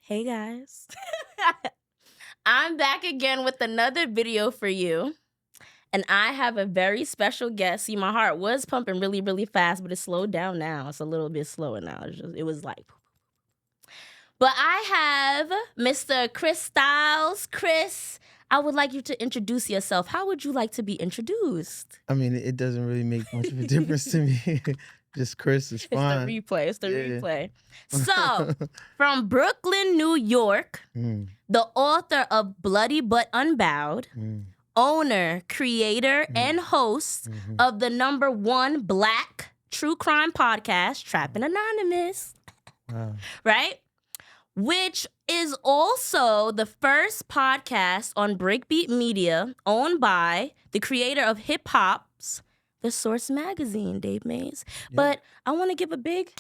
Hey guys. I'm back again with another video for you. And I have a very special guest. See, my heart was pumping really, really fast, but it slowed down now. It's a little bit slower now. It was like. But I have Mr. Chris Stylezz. Chris, I would like you to introduce yourself. How would you like to be introduced? I mean, it doesn't really make much of a difference to me. Just Chris is fine. It's the replay. So, from Brooklyn, New York, the author of Bloody But UnBowed, owner, creator, and host of the #1 Black true crime podcast, Trappin Anonymous. Wow. Right? Which is also the first podcast on Breakbeat Media, owned by the creator of hip hop's The Source Magazine, Dave Mays. Yep. But I want to give a big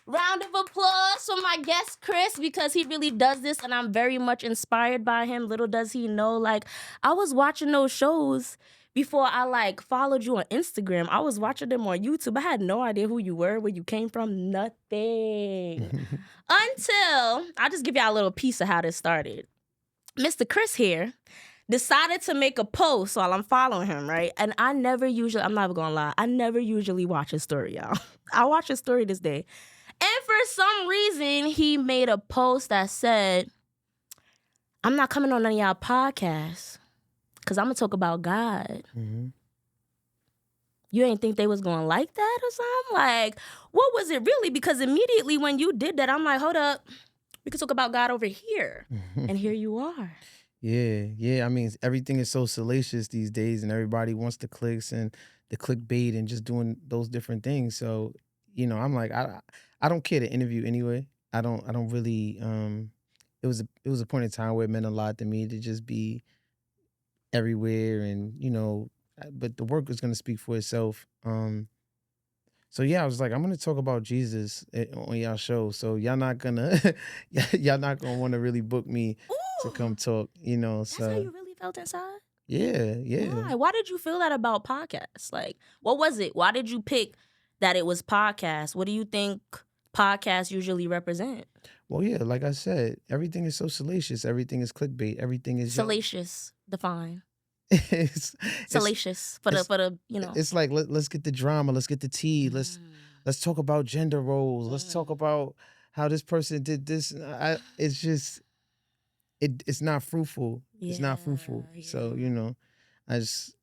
round of applause for my guest, Chris, because he really does this, and I'm very much inspired by him. Little does he know, like, I was watching those shows before I, followed you on Instagram. I was watching them on YouTube. I had no idea who you were, where you came from, nothing. Until, I'll just give y'all a little piece of how this started. Mr. Chris here decided to make a post while I'm following him, right? And I'm not even gonna lie, I never usually watch his story, y'all. I watched his story this day. And for some reason, he made a post that said, I'm not coming on none of y'all podcasts because I'm gonna talk about God. You ain't think they was gonna like that or something? Like, what was it really? Because immediately when you did that, I'm like, hold up, we could talk about God over here. And here you are. Yeah. I mean, everything is so salacious these days, and everybody wants the clicks and the clickbait and just doing those different things. So, I'm like, I don't care to interview anyway. I don't really. It was a point in time where it meant a lot to me to just be everywhere, and but the work is gonna speak for itself. So yeah, I was like, I'm gonna talk about Jesus on y'all show. So y'all not gonna want to really book me to come talk. That's so how you really felt inside? yeah. Why did you feel that about podcasts? Like, what was it? Why did you pick that it was podcasts? What do you think podcasts usually represent? Well, yeah, like I said, everything is so salacious. Everything is clickbait. Everything is salacious. Define. it's salacious for the. It's like let's get the drama. Let's get the tea. Let's talk about gender roles. Let's talk about how this person did this. It's just it's not fruitful. Yeah, it's not fruitful. Yeah. So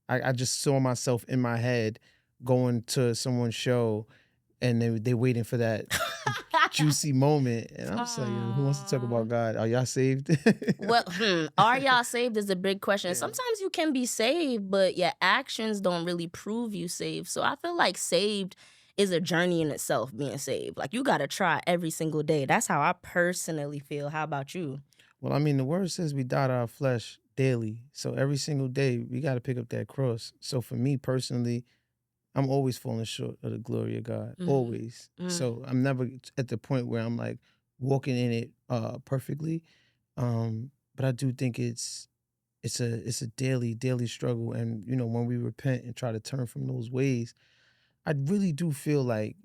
I just saw myself in my head going to someone's show, and they waiting for that juicy moment, and I'm just like, who wants to talk about God? Are y'all saved? Well, are y'all saved is a big question. Yeah. Sometimes you can be saved, but your actions don't really prove you saved. So I feel like saved is a journey in itself, being saved. Like, you got to try every single day. That's how I personally feel. How about you? Well, I mean, the word says we die to our flesh daily. So every single day, we got to pick up that cross. So for me personally, I'm always falling short of the glory of God, always. So I'm never at the point where I'm like walking in it perfectly. But I do think it's a daily struggle. And, when we repent and try to turn from those ways, I really do feel like,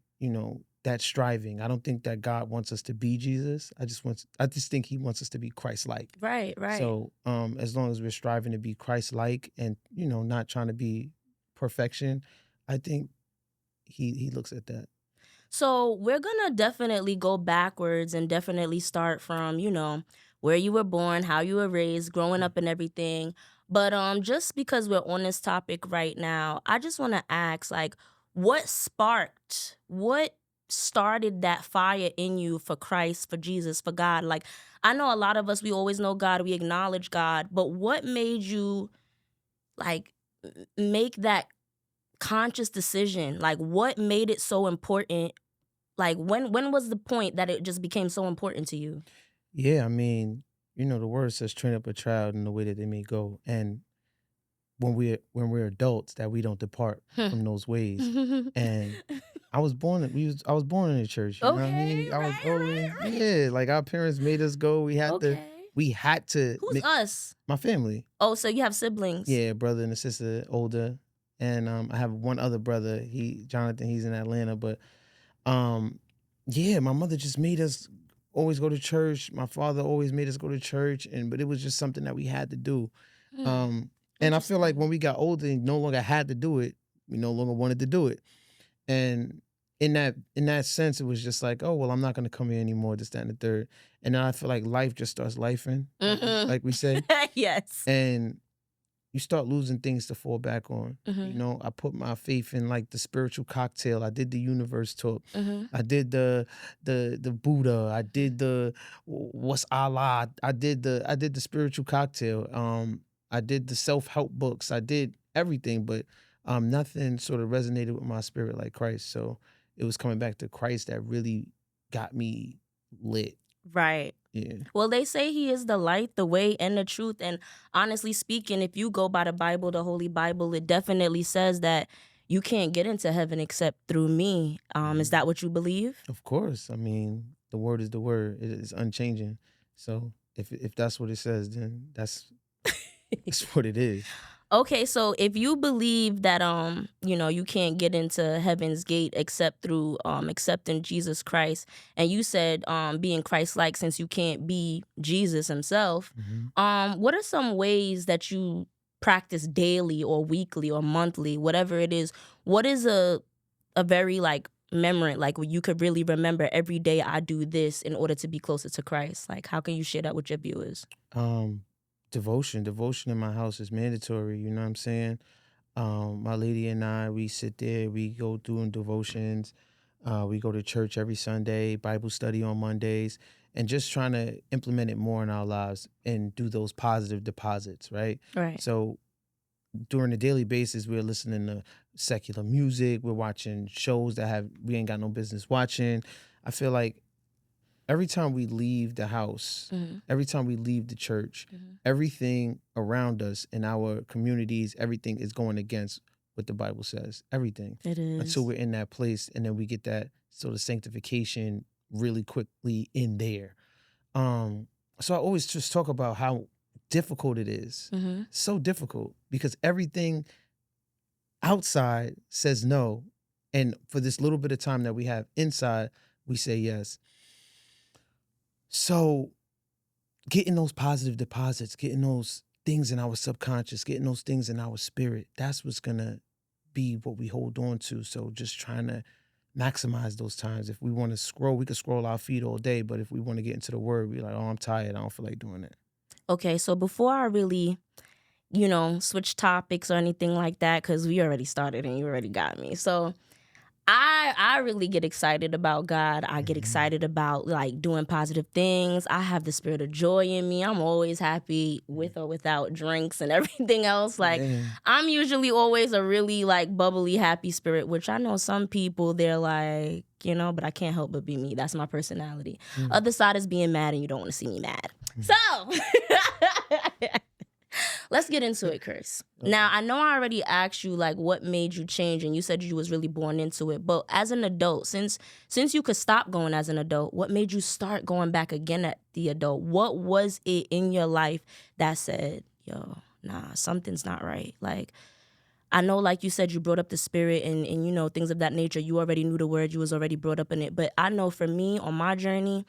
that striving. I don't think that God wants us to be Jesus. I just think he wants us to be Christ-like. Right. So as long as we're striving to be Christ-like and, not trying to be perfection, I think he looks at that. So we're going to definitely go backwards and definitely start from, where you were born, how you were raised, growing up and everything. But just because we're on this topic right now, I just want to ask, what started that fire in you for Christ, for Jesus, for God? Like, I know a lot of us, we always know God, we acknowledge God, but what made you, make that conscious decision? Like, what made it so important? Like, when was the point that it just became so important to you? Yeah, I mean, the word says train up a child in the way that they may go, and when we're adults, that we don't depart from those ways. And I was born in the church. You know what I mean? I was right. Yeah, like our parents made us go. We had to. Who's us? My family. Oh, so you have siblings? Yeah, brother and a sister, older, and I have one other brother. Jonathan. He's in Atlanta, but yeah, my mother just made us always go to church. My father always made us go to church, but it was just something that we had to do. And I feel like when we got older and no longer had to do it, we no longer wanted to do it. And in that sense, it was just like, oh, well, I'm not going to come here anymore, this, that, and the third. And then I feel like life just starts lifing, like we say. Yes. And you start losing things to fall back on. You know, I put my faith in like the spiritual cocktail. I did the universe talk. I did the Buddha. I did the what's Allah. I did the spiritual cocktail. I did the self-help books. I did everything, but nothing sort of resonated with my spirit like Christ. So it was coming back to Christ that really got me lit. Right. Yeah. Well, they say he is the light, the way, and the truth. And honestly speaking, if you go by the Bible, the Holy Bible, it definitely says that you can't get into heaven except through me. Is that what you believe? Of course. I mean, the word is the word. It is unchanging. So if that's what it says, then that's what it is. Okay, so if you believe that you can't get into heaven's gate except through accepting Jesus Christ, and you said being Christ-like, since you can't be Jesus himself, what are some ways that you practice daily or weekly or monthly, whatever it is? What is a very like memory, like where you could really remember every day I do this in order to be closer to Christ? Like, how can you share that with your viewers? Devotion in my house is mandatory. You know what I'm saying? My lady and I, we sit there, we go through devotions. We go to church every Sunday, Bible study on Mondays, and just trying to implement it more in our lives and do those positive deposits, right? Right. So during the daily basis, we're listening to secular music. We're watching shows that we ain't got no business watching. I feel like every time we leave the house, every time we leave the church, everything around us in our communities, everything is going against what the Bible says. Everything. It is. Until we're in that place, and then we get that sort of sanctification really quickly in there. So I always just talk about how difficult it is. So difficult because everything outside says no. And for this little bit of time that we have inside, we say yes. So getting those positive deposits, getting those things in our subconscious, getting those things in our spirit, that's what's going to be what we hold on to. So just trying to maximize those times. If we want to scroll, we could scroll our feed all day. But if we want to get into the word, we're like, oh, I'm tired. I don't feel like doing it. Okay, so before I really, switch topics or anything like that, because we already started and you already got me. So I really get excited about God. I get excited about like doing positive things. I have the spirit of joy in me. I'm always happy with or without drinks and everything else. Like I'm usually always a really like bubbly, happy spirit, which I know some people, they're like, but I can't help but be me. That's my personality. Other side is being mad and you don't want to see me mad. So let's get into it, Chris. Okay. Now, I know I already asked you, like, what made you change, and you said you was really born into it. But as an adult, since you could stop going as an adult, what made you start going back again at the adult? What was it in your life that said, yo, nah, something's not right? Like, I know, like you said, you brought up the spirit and things of that nature. You already knew the word. You was already brought up in it. But I know for me, on my journey,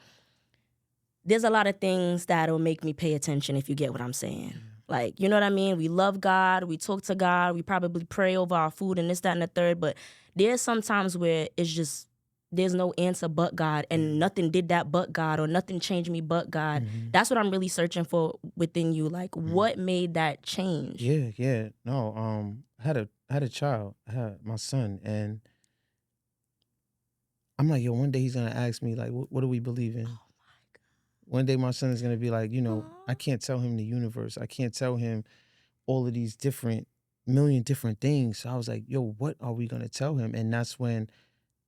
there's a lot of things that'll make me pay attention, if you get what I'm saying. Like, you know what I mean? We love God. We talk to God. We probably pray over our food and this, that, and the third. But there's some times where it's just, there's no answer but God. And nothing did that but God, or nothing changed me but God. That's what I'm really searching for within you. Like, what made that change? Yeah. No, I had a child. I had my son. And I'm like, yo, one day he's going to ask me, like, what do we believe in? One day my son is going to be like, I can't tell him the universe. I can't tell him all of these million different things. So I was like, yo, what are we going to tell him? And that's when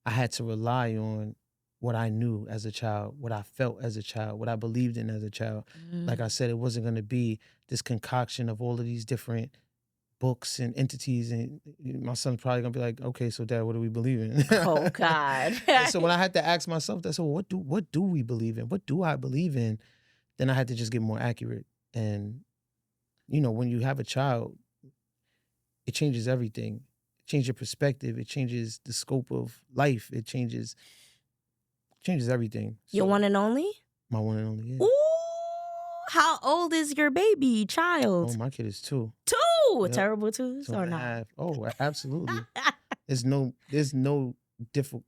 I had to rely on what I knew as a child, what I felt as a child, what I believed in as a child. Like I said, it wasn't going to be this concoction of all of these different books and entities. And my son's probably going to be like, okay, so Dad, what do we believe in? Oh, God. So when I had to ask myself that, so what do we believe in? What do I believe in? Then I had to just get more accurate. And, when you have a child, it changes everything. It changes your perspective. It changes the scope of life. It changes everything. Your one and only? My one and only. Yeah. Ooh, how old is your baby child? Oh, my kid is 2. 2. Yep. Terrible 2s 2 or and a not? half. Oh, absolutely. There's no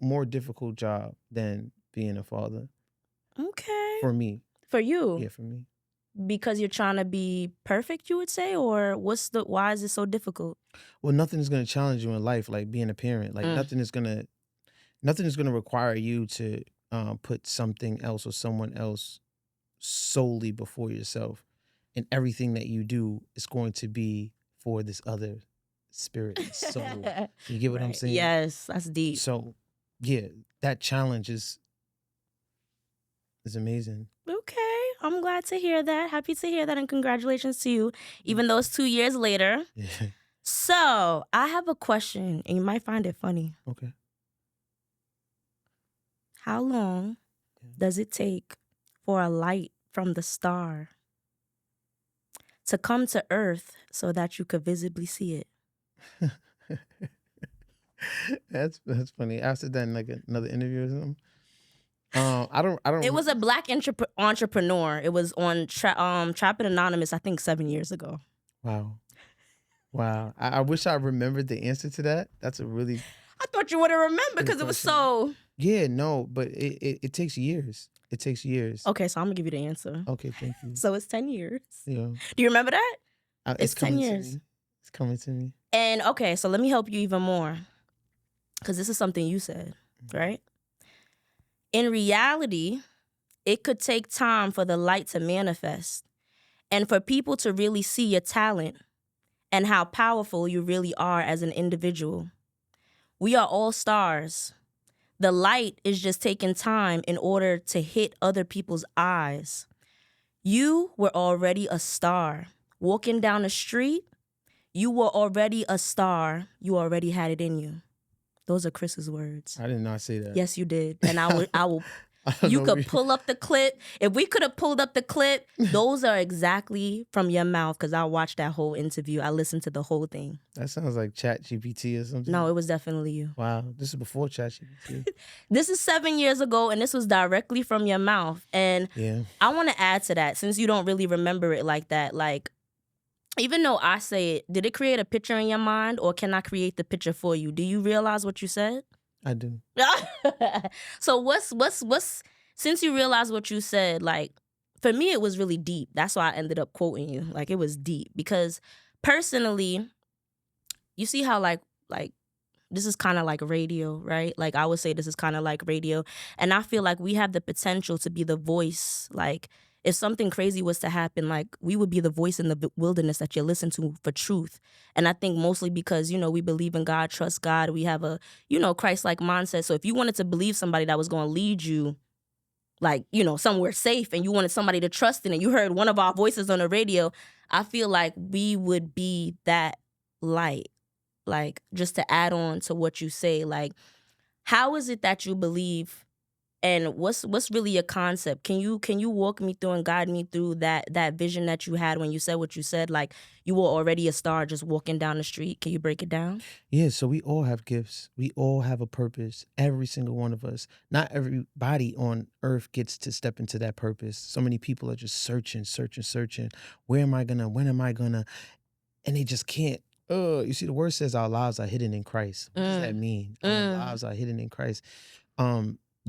more difficult job than being a father Okay. for me. For you? Yeah, for me. Because you're trying to be perfect, you would say, or why is it so difficult? Well, nothing is going to challenge you in life like being a parent. Like nothing is going to require you to put something else or someone else solely before yourself, and everything that you do is going to be for this other spirit and soul. You get what I'm saying? Yes, that's deep. So, yeah, that challenge is amazing. Okay, I'm glad to hear that. Happy to hear that, and congratulations to you, even though it's 2 years later. Yeah. So, I have a question, and you might find it funny. Okay. How long does it take for a light from the star to come to Earth so that you could visibly see it? That's funny. I said that in like another interview or something. I don't. It was a black entrepreneur. It was on Trappin Anonymous, I think 7 years ago. Wow. I wish I remembered the answer to that. That's a really. I thought you would have remembered because it was so. Yeah, no, but it takes years. It takes years. Okay, so I'm gonna give you the answer. Okay, thank you. So it's 10 years. Yeah. Do you remember that? It's 10 coming years. to me. It's coming to me. And okay, so let me help you even more. Because this is something you said, right? In reality, it could take time for the light to manifest and for people to really see your talent and how powerful you really are as an individual. We are all stars. The light is just taking time in order to hit other people's eyes. You were already a star. Walking down the street, you were already a star. You already had it in you. Those are Chris's words. I did not say that. Yes, you did. And I will. You could pull up the clip. If we could have pulled up the clip, those are exactly from your mouth because I watched that whole interview. I listened to the whole thing. That sounds like ChatGPT or something. No, it was definitely you. Wow, this is before ChatGPT. This is 7 years ago, and this was directly from your mouth. And Yeah. I want to add to that, since you don't really remember it like that, like, even though I say it, did it create a picture in your mind, or can I create the picture for you? Do you realize what you said? I do. So what's since you realize what you said, like, for me it was really deep. That's why I ended up quoting you. Like, it was deep because personally, you see how like this is kind of like radio, right? Like, I would say this is kind of like radio, and I feel like we have the potential to be the voice. Like, if something crazy was to happen, like, we would be the voice in the wilderness that you listen to for truth. And I think mostly because, we believe in God, trust God. We have a, Christ-like mindset. So if you wanted to believe somebody that was going to lead you, like, somewhere safe, and you wanted somebody to trust in, and you heard one of our voices on the radio, I feel like we would be that light. Like, just to add on to what you say, like, how is it that you believe? And what's really your concept? Can you walk me through and guide me through that vision that you had when you said what you said? Like, you were already a star just walking down the street. Can you break it down? Yeah, so we all have gifts. We all have a purpose. Every single one of us. Not everybody on earth gets to step into that purpose. So many people are just searching. When am I gonna? And they just can't. You see, the word says our lives are hidden in Christ. What does that mean? Our lives are hidden in Christ.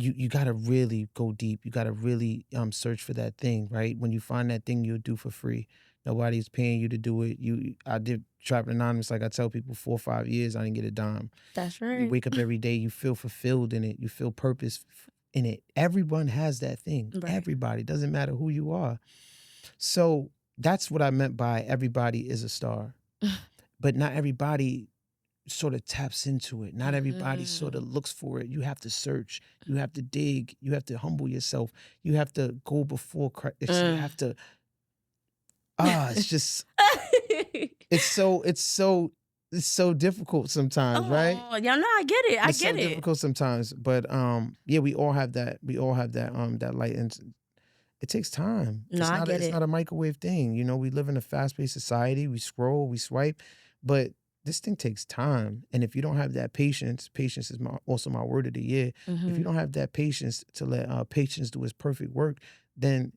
You got to really go deep. You got to really search for that thing, right? When you find that thing, you'll do for free. Nobody's paying you to do it. I did Trappin Anonymous, like I tell people, 4 or 5 years, I didn't get a dime. That's right. You wake up every day, you feel fulfilled in it. You feel purpose in it. Everyone has that thing. Right. Everybody. Doesn't matter who you are. So that's what I meant by everybody is a star. But not everybody sort of taps into it. Not everybody sort of looks for it. You have to search. You have to dig. You have to humble yourself. You have to go before Christ. You have to. It's just. it's so difficult sometimes, right? Yeah, no, I get it. It's so difficult sometimes, but yeah, we all have that. We all have that light, and it takes time. No, I get it. It's not a microwave thing. We live in a fast-paced society. We scroll, we swipe, but this thing takes time. And if you don't have that patience is also my word of the year. If you don't have that patience to let patience do its perfect work, then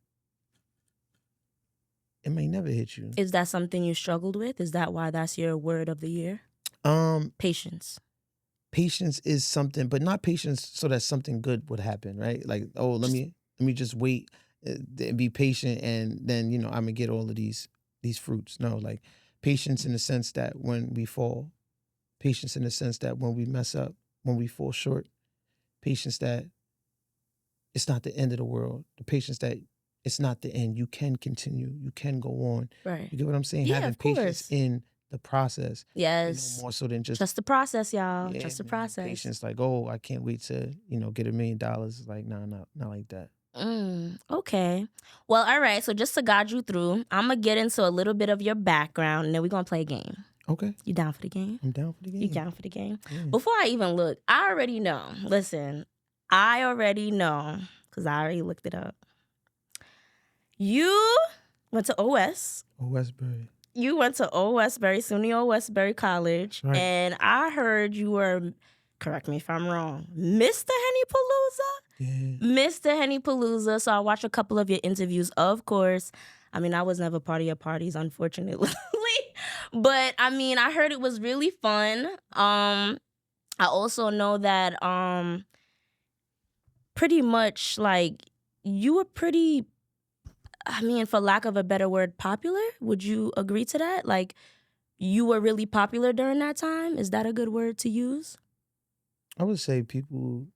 it may never hit you. Is that something you struggled with? Is that why that's your word of the year? Patience. Patience is something, but not patience so that something good would happen, right? Like, oh, let me just wait and be patient, and then I'm gonna get all of these fruits. No, like patience in the sense that when we fall, patience in the sense that when we mess up, when we fall short, patience that it's not the end of the world. The patience that it's not the end. You can continue. You can go on. Right. You get what I'm saying? Yeah, Having of patience course. in the process. Yes. More so than just the process, y'all. yeah, Just the man, process. Patience, like, oh, I can't wait to, get $1 million. It's like, nah, not like that. Okay. Well, all right. So just to guide you through, I'm going to get into a little bit of your background, and then we're going to play a game. Okay. You down for the game? I'm down for the game. You down for the game? Yeah. Before I even look, I already know. Listen, I already know, because I already looked it up. You went to OS. Westbury. You went to Old Westbury, SUNY Old Westbury College, Right. and I heard you were, correct me if I'm wrong, Mr. Henny Palooza? Yeah. Mr. Henny Palooza. So I watched a couple of your interviews, of course. I mean, I was never part of your parties, unfortunately. But, I mean, I heard it was really fun. I also know that pretty much, like, you were pretty, I mean, for lack of a better word, popular? Would you agree to that? Like, you were really popular during that time? Is that a good word to use? I would say people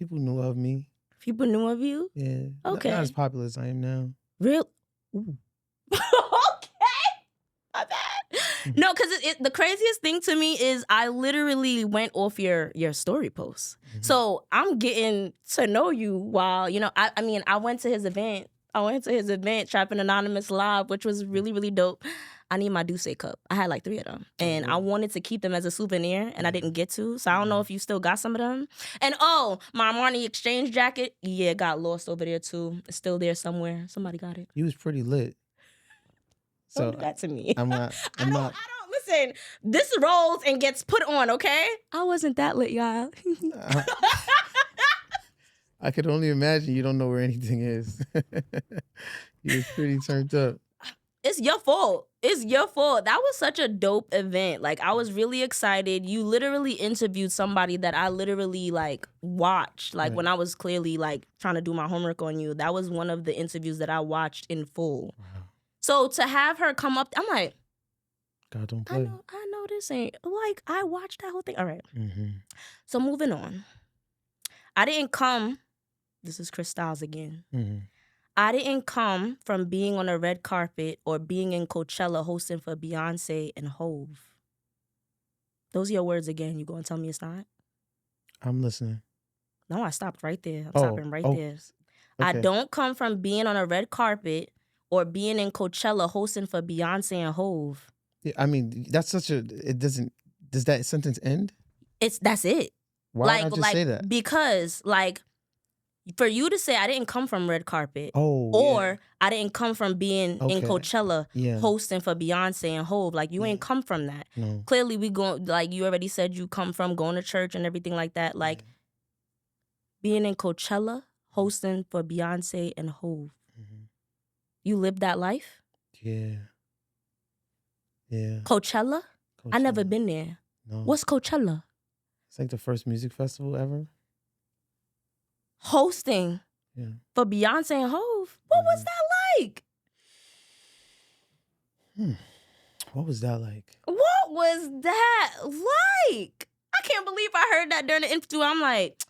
knew of me. People knew of you? Yeah. Okay. Not as popular as I am now. Real? Ooh. Okay. My bad. No, because the craziest thing to me is I literally went off your story posts. Mm-hmm. So I'm getting to know you while, I mean, I went to his event. Trappin Anonymous Live, which was really, really dope. I need my Douce cup. I had like 3 of them. And I wanted to keep them as a souvenir, and I didn't get to. So I don't know if you still got some of them. And my Armani exchange jacket, it got lost over there too. It's still there somewhere. Somebody got it. You was pretty lit. Don't do that to me. I'm not. I don't listen. This rolls and gets put on, okay? I wasn't that lit, y'all. I could only imagine you don't know where anything is. You was pretty turned up. It's your fault. That was such a dope event. Like, I was really excited. You literally interviewed somebody that I literally, like, watched. Like, when I was clearly, like, trying to do my homework on you. That was one of the interviews that I watched in full. Wow. So to have her come up, I'm like, God don't play. I know this ain't, like, I watched that whole thing. All right. Mm-hmm. So moving on. I didn't come, this is Chris Stylezz again. Mm-hmm. I didn't come from being on a red carpet or being in Coachella hosting for Beyoncé and Hove. Those are your words again. You gonna tell me it's not? I'm listening. No, I stopped right there. I'm stopping right there. Okay. I don't come from being on a red carpet or being in Coachella hosting for Beyoncé and Hove. Yeah, I mean, that's such a, does that sentence end? That's it. Why did I just say that? Because, like, for you to say I didn't come from red carpet, or I didn't come from being in Coachella hosting for Beyonce and Hove, like, you ain't come from that. No. Clearly, we go, like, you already said you come from going to church and everything like that. Like, being in Coachella hosting for Beyonce and Hove, you lived that life? Yeah. Coachella? I never been there. No. What's Coachella? It's like the first music festival ever. Hosting for Beyonce and Hove. What was that like? What was that like? What was that like? I can't believe I heard that during the interview. I'm like,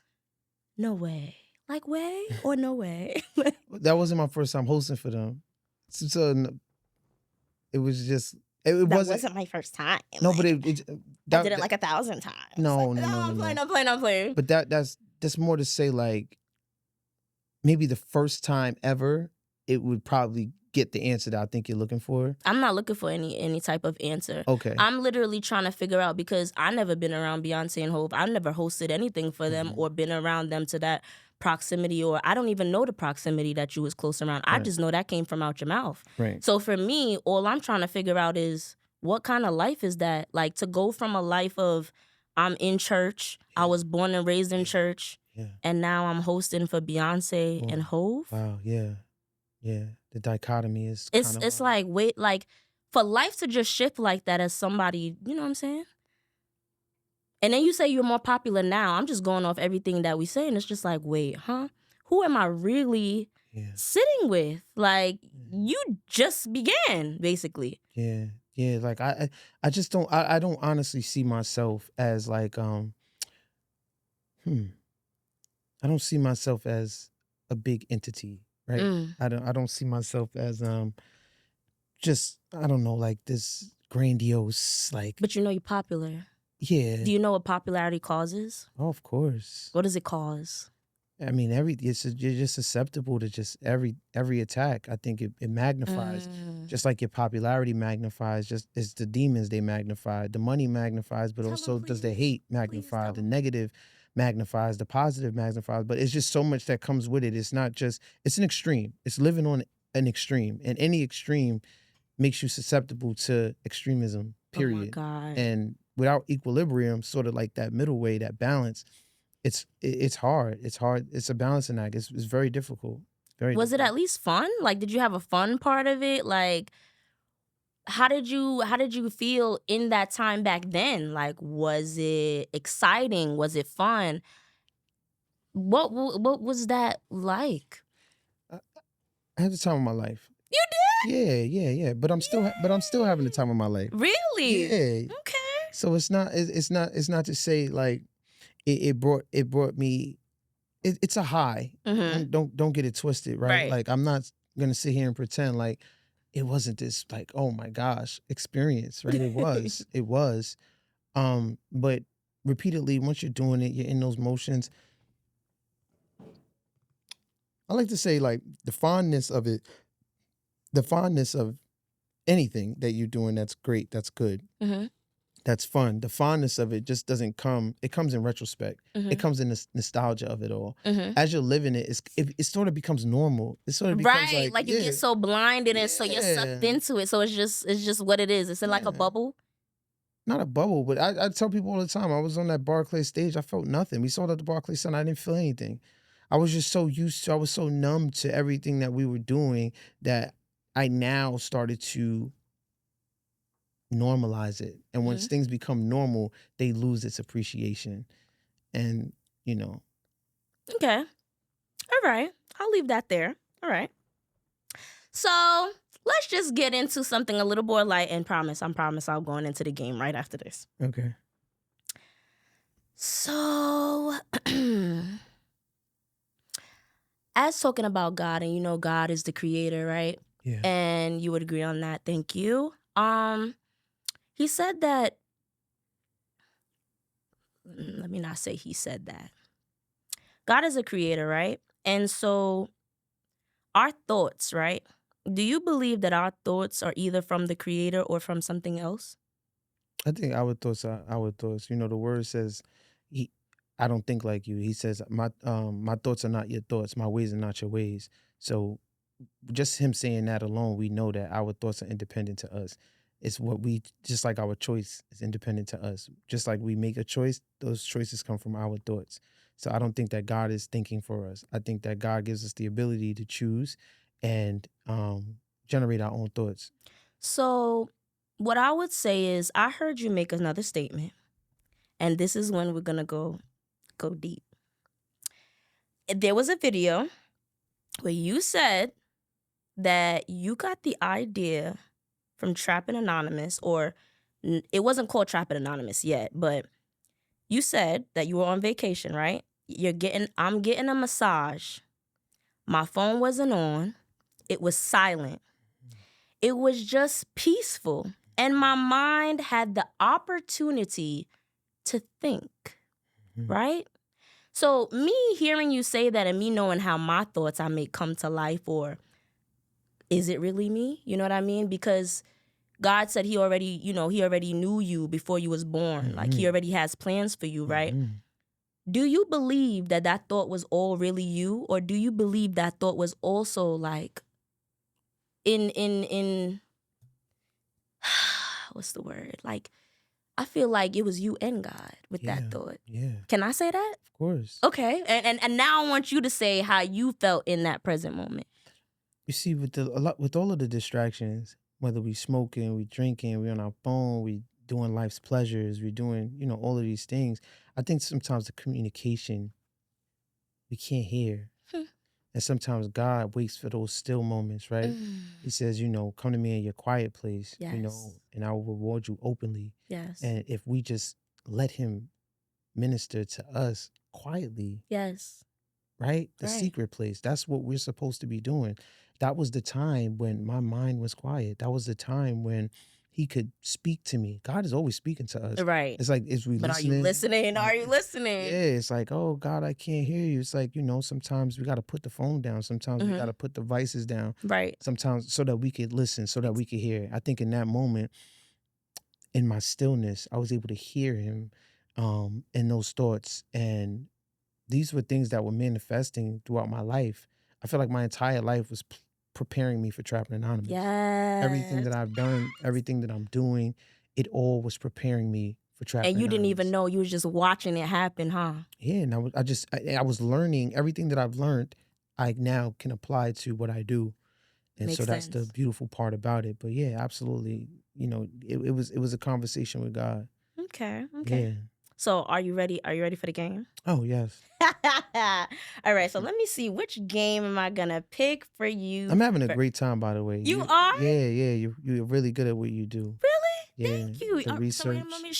no way. Like, way or no way? That wasn't my first time hosting for them. So it was just... It wasn't my first time. No, like, but I did it like 1,000 times. No, like, no. I'm playing. But that's more to say, like, maybe the first time ever, it would probably get the answer that I think you're looking for. I'm not looking for any type of answer. Okay. I'm literally trying to figure out, because I never been around Beyonce and Hove. I've never hosted anything for them or been around them to that proximity, or I don't even know the proximity that you was close around. Right. I just know that came from out your mouth. Right. So for me, all I'm trying to figure out is, what kind of life is that? Like, to go from a life of, I'm in church, I was born and raised in church, and now I'm hosting for Beyonce and Hove. Wow, yeah. Yeah, the dichotomy is It's kind of it's like, wait, like for life to just shift like that as somebody, you know what I'm saying? And then you say you're more popular now. I'm just going off everything that we say, and it's just like, wait, huh? Who am I really sitting with? Like, you just began, basically. Yeah. Like I just don't. I don't honestly see myself as like I don't see myself as a big entity, right? I don't see myself as just, I don't know, like this grandiose, like. But you know you're popular. Yeah. Do you know what popularity causes? Oh, of course. What does it cause? I mean, you're just susceptible to just every attack. I think it magnifies, just like your popularity magnifies. Just it's the demons, they magnify. The money magnifies, but also does the hate magnify? The negative magnifies, the positive magnifies. But it's just so much that comes with it. It's not just, it's an extreme. It's living on an extreme, and any extreme makes you susceptible to extremism. Period. Oh my God. And without equilibrium, sort of like that middle way, that balance. It's hard. It's hard. It's a balancing act. It's very difficult. Was it at least fun? Like, did you have a fun part of it? Like, how did you feel in that time back then? Like, was it exciting? Was it fun? What was that like? I had the time of my life. You did? Yeah. But I'm still having the time of my life. Really? Yeah. Okay. So it's not to say like it brought me. It's a high. Don't get it twisted, right? Like, I'm not gonna sit here and pretend like it wasn't this like, oh my gosh, experience, right? It was. But repeatedly, once you're doing it, you're in those motions. I like to say, like, the fondness of it, the fondness of anything that you're doing that's great, that's good, that's fun. The fondness of it just doesn't come. It comes in retrospect. It comes in the nostalgia of it all. As you're living it, it sort of becomes normal. It sort of becomes like you get so blinded and so you're sucked into it. So it's just what it is. It's like a bubble. Not a bubble, but I tell people all the time. I was on that Barclays stage. I felt nothing. We sold out the Barclays Center. I didn't feel anything. I was just so used to. I was so numb to everything that we were doing that I now started to normalize it. And once things become normal, they lose its appreciation. And, you know. Okay. All right. I'll leave that there. All right. So let's just get into something a little more light, and I promise I'll go into the game right after this. Okay. So as talking about God, and you know God is the creator, right? Yeah. And you would agree on that. Thank you. He said that, let me not say he said that. God is a creator, right? And so our thoughts, right? Do you believe that our thoughts are either from the creator or from something else? I think our thoughts are our thoughts. You know, the word says, I don't think like you. He says, my thoughts are not your thoughts. My ways are not your ways. So just him saying that alone, we know that our thoughts are independent to us. It's just like our choice is independent to us. Just like we make a choice, those choices come from our thoughts. So I don't think that God is thinking for us. I think that God gives us the ability to choose and generate our own thoughts. So what I would say is, I heard you make another statement, and this is when we're going to go deep. There was a video where you said that you got the idea from Trappin Anonymous, or it wasn't called Trappin Anonymous yet, but you said that you were on vacation, right? I'm getting a massage. My phone wasn't on. It was silent. It was just peaceful. And my mind had the opportunity to think, right? So me hearing you say that, and me knowing how my thoughts I may come to life, or is it really me? You know what I mean? Because God said he already knew you before you was born. Like, he already has plans for you, right? Do you believe that thought was all really you? Or do you believe that thought was also like in what's the word? Like, I feel like it was you and God with that thought. Yeah. Can I say that? Of course. Okay. And now I want you to say how you felt in that present moment. You see, with all of the distractions, whether we smoking, we drinking, we on our phone, we doing life's pleasures, we doing, all of these things. I think sometimes the communication we can't hear. And sometimes God waits for those still moments, right? He says, come to me in your quiet place, Yes. and I will reward you openly. Yes. And if we just let him minister to us quietly, Yes. right? The Right. secret place. That's what we're supposed to be doing. That was the time when my mind was quiet. That was the time when he could speak to me. God is always speaking to us. Right. It's like, is we But listening? are you listening? Are you listening? Yeah, it's like, oh God, I can't hear you. It's like, sometimes we got to put the phone down. Sometimes we got to put the devices down. Right. Sometimes so that we could listen, so that we could hear. I think in that moment, in my stillness, I was able to hear him in those thoughts. And these were things that were manifesting throughout my life. I feel like my entire life was preparing me for Trappin Anonymous. Yes. Everything that I've done, everything that I'm doing, it all was preparing me for Trappin And you didn't even Anonymous. know. You was just watching it happen, huh? Yeah, and I was learning everything that I've learned. I now can apply to what I do, and Makes so that's the sense. beautiful part about it. But yeah, absolutely. It was a conversation with God. Okay. Yeah. So are you ready? Are you ready for the game? Oh yes. All right. So let me see, which game am I gonna pick for you? I'm having a great time, by the way. You are? Yeah. You're really good at what you do. Really? Yeah, Thank you. the research. So let me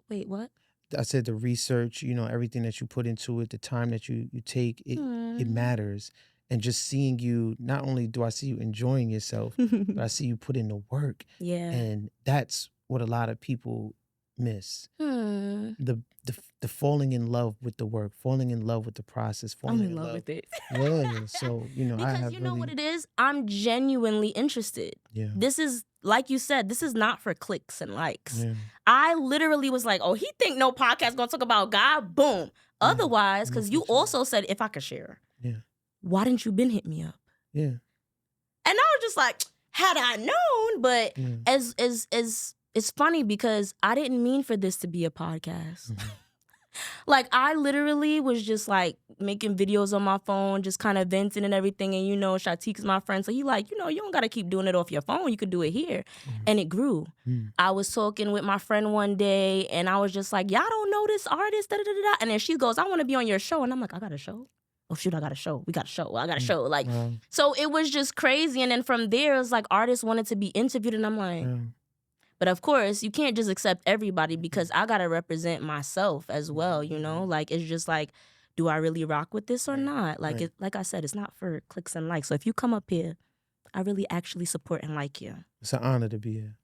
wait, what? I said the research. Everything that you put into it, the time that you take, it matters. And just seeing you, not only do I see you enjoying yourself, but I see you put in the work. Yeah. And that's what a lot of people miss. The falling in love with the work, falling in love with the process, falling I'm in love with it. Yeah. So, because I have you know what it is? I'm genuinely interested. Yeah. This is, like you said, this is not for clicks and likes. Yeah. I literally was like, oh, he think no podcast gonna talk about God? Boom. Otherwise, because you also said if I could share. Yeah. Why didn't you been hit me up? Yeah. And I was just like, had I known, but as it's funny because I didn't mean for this to be a podcast. Like, I literally was just like making videos on my phone, just kind of venting and everything. And Shatik's my friend. So he like, you don't got to keep doing it off your phone. You could do it here. And it grew. I was talking with my friend one day and I was just like, y'all don't know this artist, da da da da. And then she goes, I want to be on your show. And I'm like, I got a show? Oh shoot, I got a show. We got a show. I got a show. Like, so it was just crazy. And then from there, it was like artists wanted to be interviewed. And I'm like, but of course, you can't just accept everybody because I got to represent myself as well, Like, it's just like, do I really rock with this or not? Like, like I said, it's not for clicks and likes. So if you come up here, I really actually support and like you. It's an honor to be here.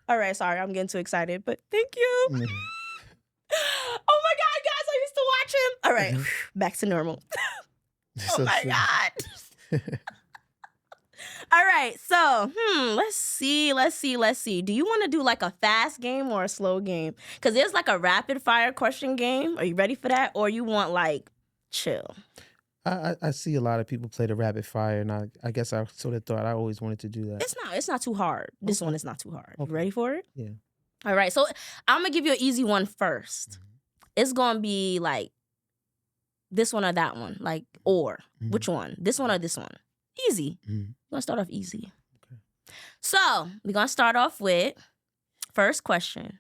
All right, sorry, I'm getting too excited, but thank you. Oh my God, guys, I used to watch him. All right, back to normal. Oh my God. All right, so let's see. Do you want to do like a fast game or a slow game? Because there's like a rapid fire question game. Are you ready for that? Or you want like chill? I see a lot of people play the rapid fire, and I guess I sort of thought I always wanted to do that. It's not too hard. This one is not too hard. Okay. You ready for it? Yeah. All right, so I'm gonna give you an easy one first. It's gonna be like this one or that one, like or which one? This one or this one? Easy. We're gonna start off easy. Okay. So we're gonna start off with first question,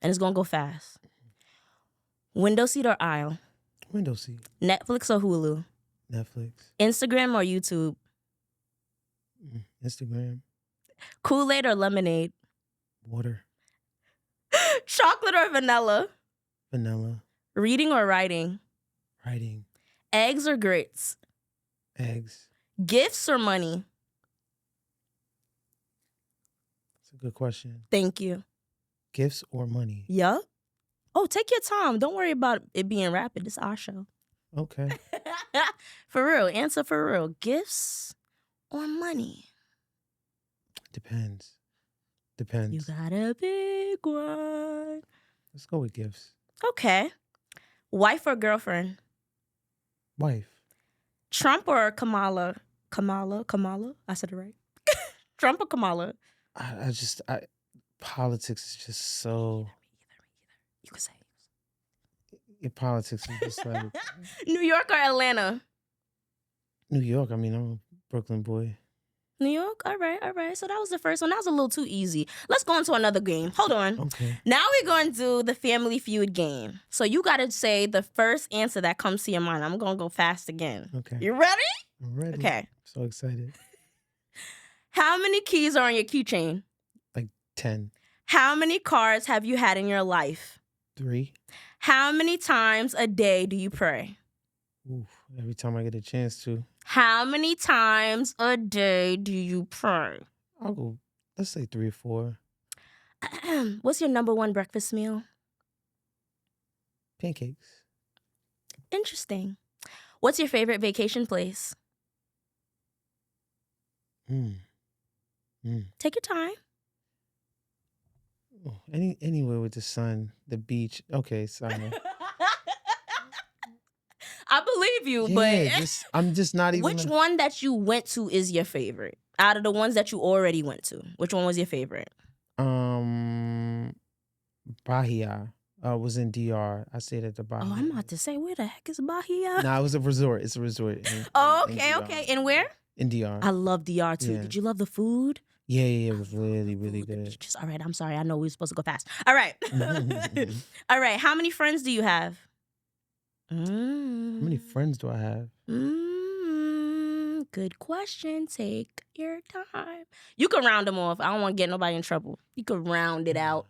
and it's gonna go fast. Window seat or aisle? Window seat. Netflix or Hulu? Netflix. Instagram or YouTube? Instagram. Kool-Aid or lemonade? Water. Chocolate or vanilla? Vanilla. Reading or writing? Writing. Eggs or grits? Eggs. Gifts or money? That's a good question. Thank you. Gifts or money? Yup. Oh, take your time. Don't worry about it being rapid. It's our show. Okay. For real. Answer for real. Gifts or money? Depends. You got a big one. Let's go with gifts. Okay. Wife or girlfriend? Wife. Trump or Kamala? Kamala? I said it right. Trump or Kamala? Politics is just so... You can say politics is just like... New York or Atlanta? New York. I mean, Brooklyn boy. New York? All right. So that was the first one. That was a little too easy. Let's go into another game. Hold on. Okay. Now we're going to do the Family Feud game. So you got to say the first answer that comes to your mind. I'm going to go fast again. Okay. You ready? I'm ready. Okay. So excited. How many keys are on your keychain? Like 10. How many cars have you had in your life? 3. How many times a day do you pray? Oof, every time I get a chance to. How many times a day do you pray? I'll go, let's say 3 or 4. What's your number one breakfast meal? Pancakes. Interesting. What's your favorite vacation place? Take your time. Oh, anywhere with the sun, the beach. Okay, sorry. I believe you, Yeah, but I'm just not even. Which one that you went to is your favorite? Out of the ones that you already went to, which one was your favorite? Bahia. Was in DR. I stayed at the Bahia. Oh, I'm about to say, where the heck is Bahia? Nah, it was a resort. It's a resort. Okay. And where? In DR. I love DR too. Yeah. Did you love the food? Yeah, it was really, really good. All right, I'm sorry. I know we were supposed to go fast. All right. All right. How many friends do you have? How many friends do I have? Good question. Take your time. You can round them off. I don't want to get nobody in trouble. You can round it out.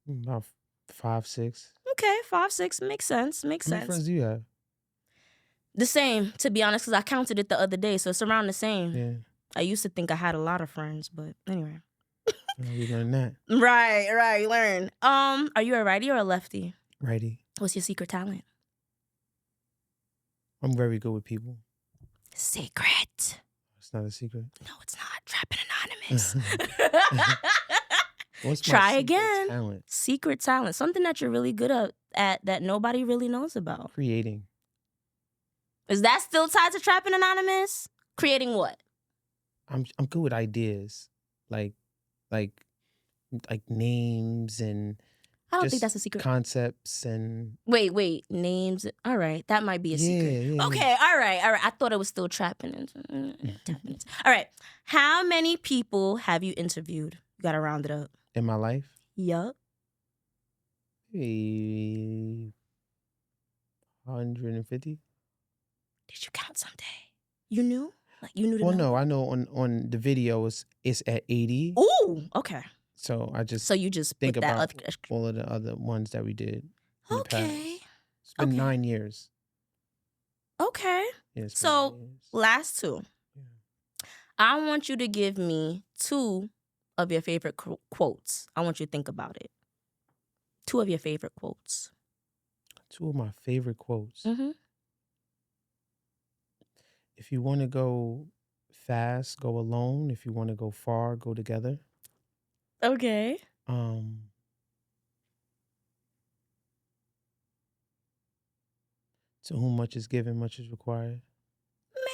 About 5, 6. Okay, 5, 6 makes sense. How many friends do you have? The same, to be honest, because I counted it the other day, so it's around the same. Yeah. I used to think I had a lot of friends, but anyway. We learned that. Right, learn. Are you a righty or a lefty? Righty. What's your secret talent? I'm very good with people. Secret. It's not a secret. No, it's not. Trappin Anonymous. What's Try my again. Talent? Secret talent. Something that you're really good at that nobody really knows about. Creating. Is that still tied to Trappin Anonymous? Creating what? I'm good with ideas. Like names and I don't think that's a secret. Concepts and wait, names. All right, that might be a secret. Yeah. Okay, all right. I thought it was still trapping. All right. How many people have you interviewed? You gotta round it up. In my life? Yup. 150. Did you count someday? You knew? Like you knew the Well, number? no, I know on the video it's at 80. Ooh, okay. So you just think put that about all of the other ones that we did. Okay. It's been 9 years. Okay. Yeah, so 9 years. last 2. Yeah. I want you to give me 2 of your favorite quotes. I want you to think about it. 2 of your favorite quotes. 2 of my favorite quotes. Mm-hmm. If you want to go fast, go alone. If you want to go far, go together. Okay. To whom much is given, much is required.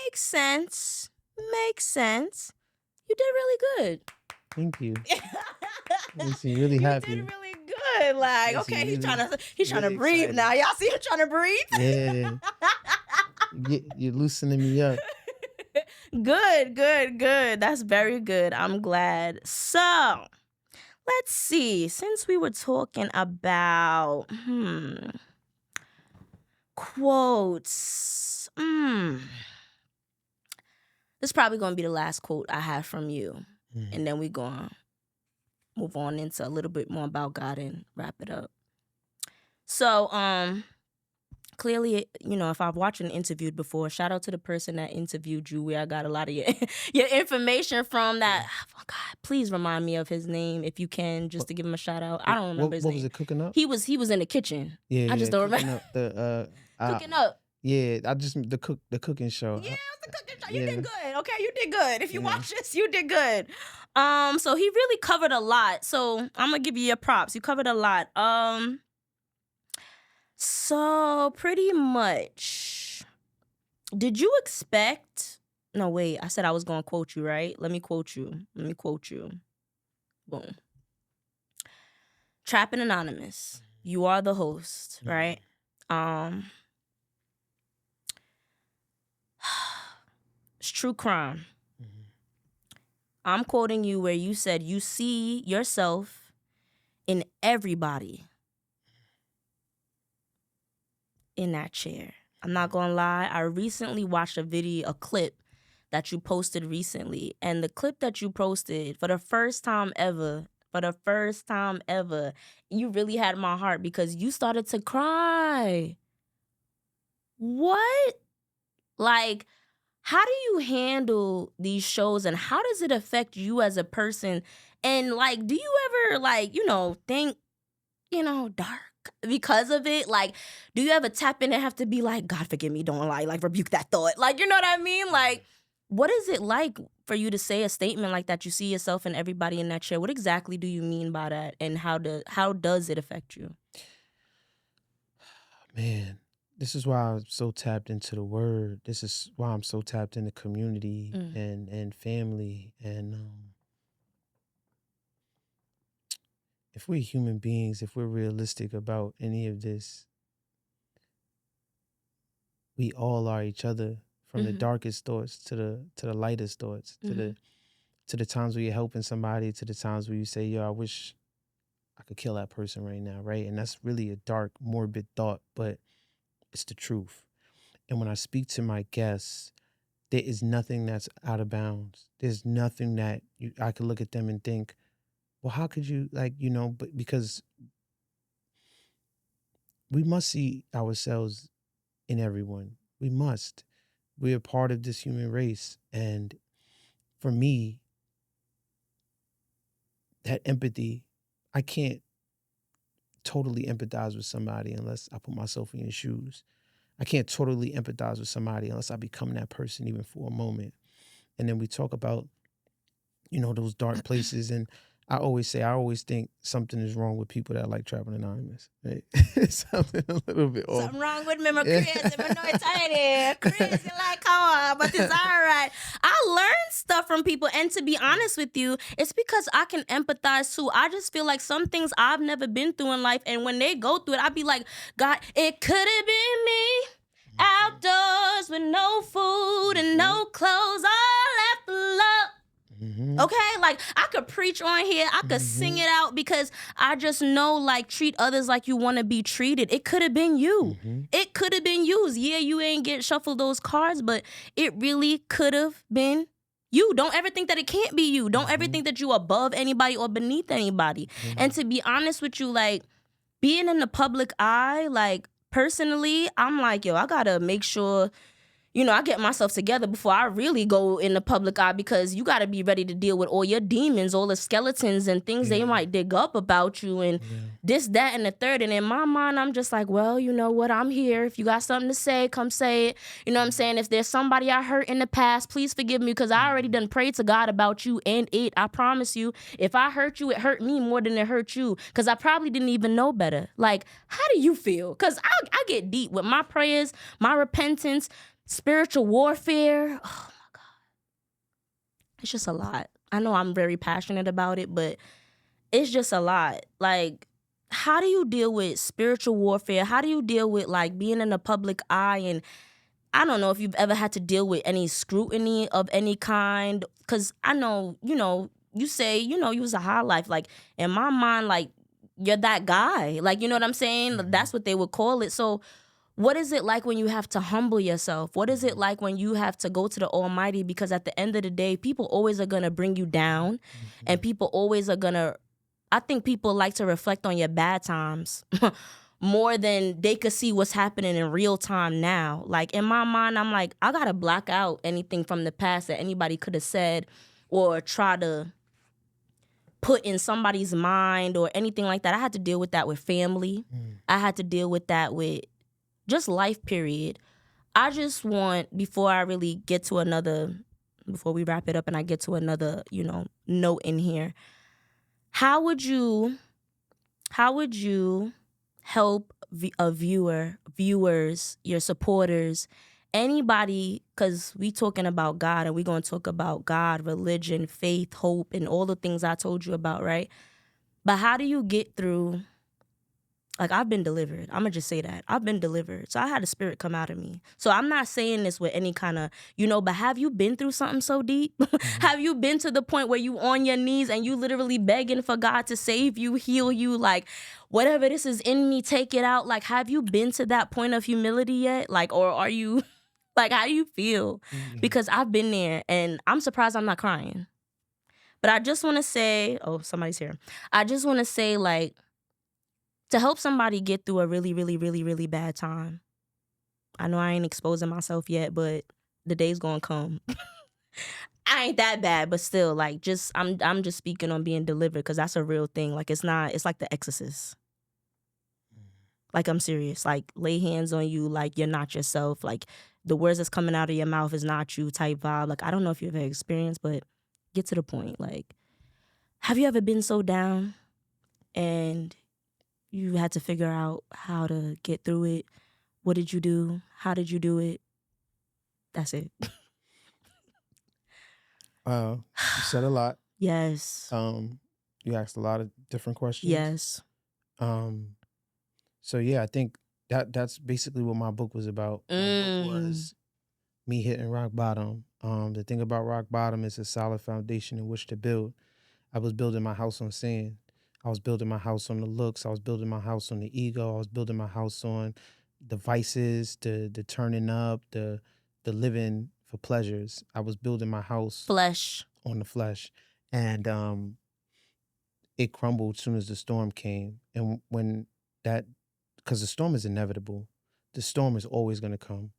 Makes sense. You did really good. Thank you. Makes me really happy. You did really good. Like, Makes okay, me he's trying to breathe excited. now. Y'all see him trying to breathe? Yeah. You're loosening me up. Good. That's very good. I'm glad. So, let's see. Since we were talking about quotes, this is probably going to be the last quote I have from you. And then we're going to move on into a little bit more about God and wrap it up. So, clearly, if I've watched an interview before, shout out to the person that interviewed you where I got a lot of your information from that. Oh, God, please remind me of his name if you can, just to give him a shout out. I don't remember his name. What was it, Cooking Up? He was in the kitchen. Yeah, I just don't remember. Cooking Up. Yeah, the cooking show. Yeah, it was the cooking show. You did good. Okay, you did good. If you watch this, you did good. So he really covered a lot. So I'm gonna give you your props. You covered a lot. So pretty much, did you expect? No, wait. I said I was gonna quote you, right? Let me quote you. Boom. Trappin Anonymous. You are the host, right? It's true crime. I'm quoting you where you said you see yourself in everybody in that chair. I'm not gonna lie, I recently watched a clip that you posted recently, and the clip that you posted for the first time ever, you really had my heart because you started to cry. What? Like, how do you handle these shows and how does it affect you as a person? And like, do you ever like, think, dark because of it? Like, do you ever tap in and have to be like, God forgive me, don't lie, like rebuke that thought? Like, you know what I mean? Like, what is it like for you to say a statement like that? You see yourself and everybody in that chair. What exactly do you mean by that? And how does it affect you? Man, this is why I'm so tapped into the word. This is why I'm so tapped into community and family. And if we're human beings, if we're realistic about any of this, we all are each other, from the darkest thoughts to the lightest thoughts, to the times where you're helping somebody, to the times where you say, yo, I wish I could kill that person right now, right? And that's really a dark, morbid thought, but it's the truth. And when I speak to my guests, there is nothing that's out of bounds. There's nothing that I could look at them and think, well, how could you, but because we must see ourselves in everyone. We must. We're a part of this human race. And for me, that empathy, I can't totally empathize with somebody unless I put myself in your shoes. I can't totally empathize with somebody unless I become that person even for a moment. And then we talk about, those dark places. And I always think something is wrong with people that like Trappin Anonymous, right? Something a little bit off. Something wrong with me, my crazy, but no, it's tiny. Crazy like how, but it's all right. I learned stuff from people, and to be honest with you, it's because I can empathize too. I just feel like some things I've never been through in life, and when they go through it, I'd be like, God, it could have been me, outdoors with no food and no clothes, all left alone. Okay, like I could preach on here, I could sing it out because I just know, like, treat others like you want to be treated. It could have been you. It could have been you. Yeah, you ain't get shuffled those cards, but it really could have been you. Don't ever think that it can't be you. Don't ever think that you above anybody or beneath anybody. And to be honest with you, like, being in the public eye, like, personally, I'm like, yo, I gotta make sure, I get myself together before I really go in the public eye, because you got to be ready to deal with all your demons, all the skeletons and things they might dig up about you and this, that, and the third. And in my mind, I'm just like, well, you know what? I'm here. If you got something to say, come say it. You know what I'm saying? If there's somebody I hurt in the past, please forgive me, because I already done prayed to God about you and it. I promise you, if I hurt you, it hurt me more than it hurt you, because I probably didn't even know better. Like, how do you feel? Because I get deep with my prayers, my repentance, spiritual warfare. Oh my God. It's just a lot. I know I'm very passionate about it, but it's just a lot. Like, how do you deal with spiritual warfare? How do you deal with, like, being in the public eye? And I don't know if you've ever had to deal with any scrutiny of any kind. Because I know, you say, you was a high life. Like, in my mind, like, you're that guy. Like, you know what I'm saying? That's what they would call it. So what is it like when you have to humble yourself? What is it like when you have to go to the Almighty? Because at the end of the day, people always are going to bring you down. And people always are going to, I think people like to reflect on your bad times more than they could see what's happening in real time now. Like, in my mind, I'm like, I got to block out anything from the past that anybody could have said or try to put in somebody's mind or anything like that. I had to deal with that with family. I had to deal with that with just life, period. I just want, before we wrap it up and I get to another, note in here, how would you help viewers, your supporters, anybody, because we talking about God and we going to talk about God, religion, faith, hope, and all the things I told you about, right? But how do you get through Like, I've been delivered. I'm going to just say that. I've been delivered. So I had a spirit come out of me. So I'm not saying this with any kind of, but have you been through something so deep? Have you been to the point where you on your knees and you literally begging for God to save you, heal you, like, whatever this is in me, take it out? Like, have you been to that point of humility yet? Like, or are you, like, how do you feel? Because I've been there and I'm surprised I'm not crying. But I just want to say, oh, somebody's here. I just want to say, like, to help somebody get through a really, really, really, really bad time. I know I ain't exposing myself yet, but the day's gonna come. I ain't that bad, but still, like, I'm just speaking on being delivered because that's a real thing. Like, it's like The Exorcist. Like, I'm serious. Like, lay hands on you like you're not yourself. Like, the words that's coming out of your mouth is not you type vibe. Like, I don't know if you've ever experienced, but get to the point. Like, have you ever been so down and you had to figure out how to get through it? What did you do? How did you do it? That's it. You said a lot. Yes. You asked a lot of different questions. Yes. So yeah, I think that's basically what my book was about. My book was me hitting rock bottom. The thing about rock bottom is a solid foundation in which to build. I was building my house on sand. I was building my house on the looks. I was building my house on the ego. I was building my house on the vices, the turning up, the living for pleasures. I was building my house on the flesh. And it crumbled as soon as the storm came. And when that, because the storm is inevitable. The storm is always going to come.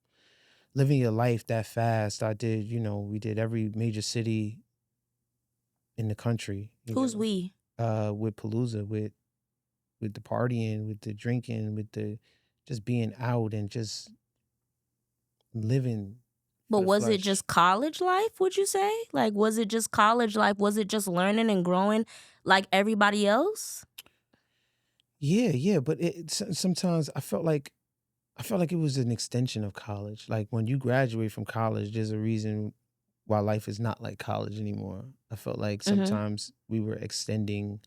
Living your life that fast, I did, we did every major city in the country. Who's we? With Palooza, with the partying, with the drinking, with the just being out and just living. But was it just college life, would you say? Like, was it just college life? Was it just learning and growing like everybody else? Yeah. But sometimes I felt like it was an extension of college. Like, when you graduate from college, there's a reason why life is not like college anymore. I felt like sometimes we were extending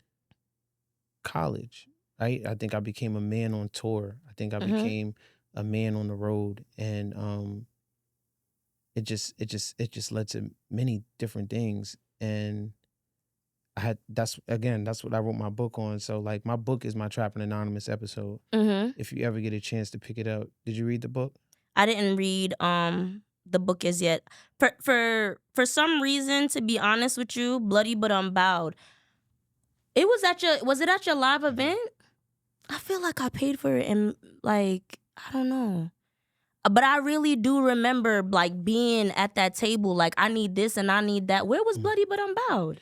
college, right? I think I became a man on tour. I think I became a man on the road, and it just led to many different things. And that's what I wrote my book on. So, like, my book is my Trappin Anonymous episode. If you ever get a chance to pick it up. Did you read the book? I didn't read the book as yet. For some reason, to be honest with you, Bloody But UnBowed. Was it at your live event? I feel like I paid for it and, like, I don't know. But I really do remember, like, being at that table, like, I need this and I need that. Where was Bloody But UnBowed?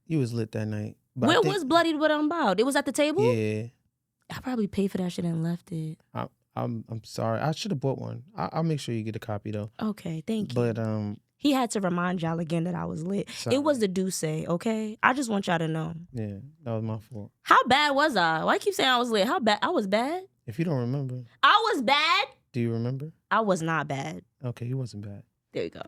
You was lit that night. But Where was Bloody But UnBowed? It was at the table? Yeah. I probably paid for that shit and left it. I'm sorry. I should have bought one. I'll make sure you get a copy though. Okay, thank you. But he had to remind y'all again that I was lit. Sorry. It was the Duce, okay? I just want y'all to know. Yeah, that was my fault. How bad was I? Why you keep saying I was lit? How bad? I was bad? If you don't remember. I was bad? Do you remember? I was not bad. Okay, you wasn't bad. There you go.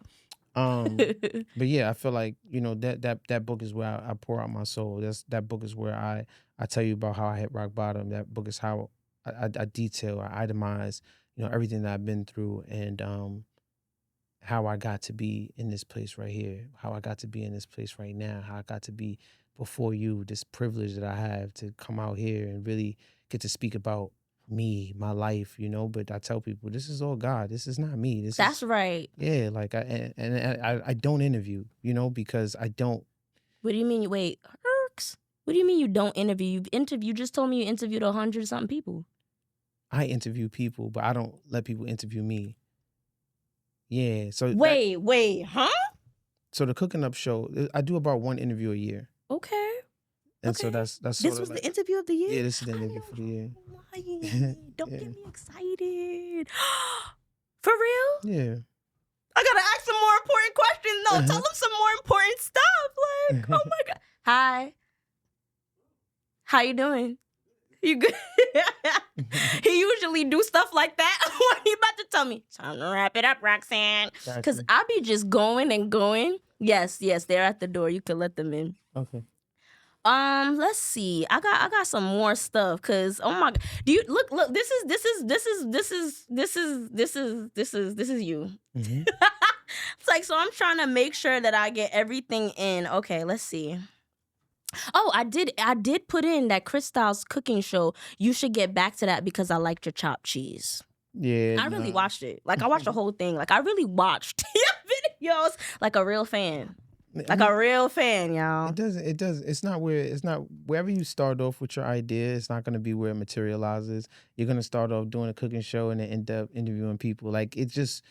But yeah, I feel like, that book is where I pour out my soul. That book is where I tell you about how I hit rock bottom. That book is how I detail, I itemize, everything that I've been through, and how I got to be in this place right here, how I got to be in this place right now, how I got to be before you, this privilege that I have to come out here and really get to speak about me, my life, but I tell people, this is all God. This is not me. That's right. Yeah, like, I don't interview, because I don't. What do you mean? Wait, Irks? What do you mean you don't interview? You just told me you interviewed 100-something people. I interview people, but I don't let people interview me. Yeah, so wait, huh? So the Cooking Up show, I do about one interview a year. Okay. And so that's this was the interview of the year? Yeah, this is the interview for the year. Don't get me excited. For real? Yeah. I gotta ask some more important questions. No, tell them some more important stuff. Like, oh my God. Hi. How you doing? You good? He usually do stuff like that when he about to tell me, time to wrap it up, Roxanne. Because I be just going and going. Yes, they're at the door. You can let them in. Okay. Let's see. I got some more stuff because oh my, do you look this is you. Mm-hmm. It's like, so I'm trying to make sure that I get everything in. Okay, let's see. Oh, I did put in that Chris Stylezz cooking show. You should get back to that because I liked your chopped cheese. Yeah, I really watched it. Like I watched the whole thing. Like I really watched your videos like a real fan. Like a real fan, y'all. It doesn't. It's not wherever you start off with your idea, it's not going to be where it materializes. You're going to start off doing a cooking show and then end up interviewing people. Like it's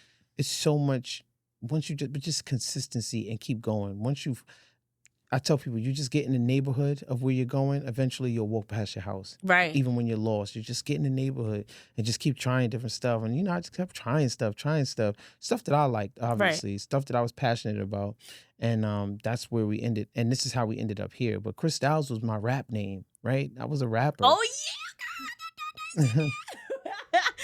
so much. Once you just consistency and keep going. I tell people, you just get in the neighborhood of where you're going. Eventually, you'll walk past your house. Right. Even when you're lost, you just get in the neighborhood and just keep trying different stuff. And I just kept trying stuff that I liked, obviously, stuff that I was passionate about. And that's where we ended. And this is how we ended up here. But Chris Stylezz was my rap name, right? I was a rapper. Oh yeah.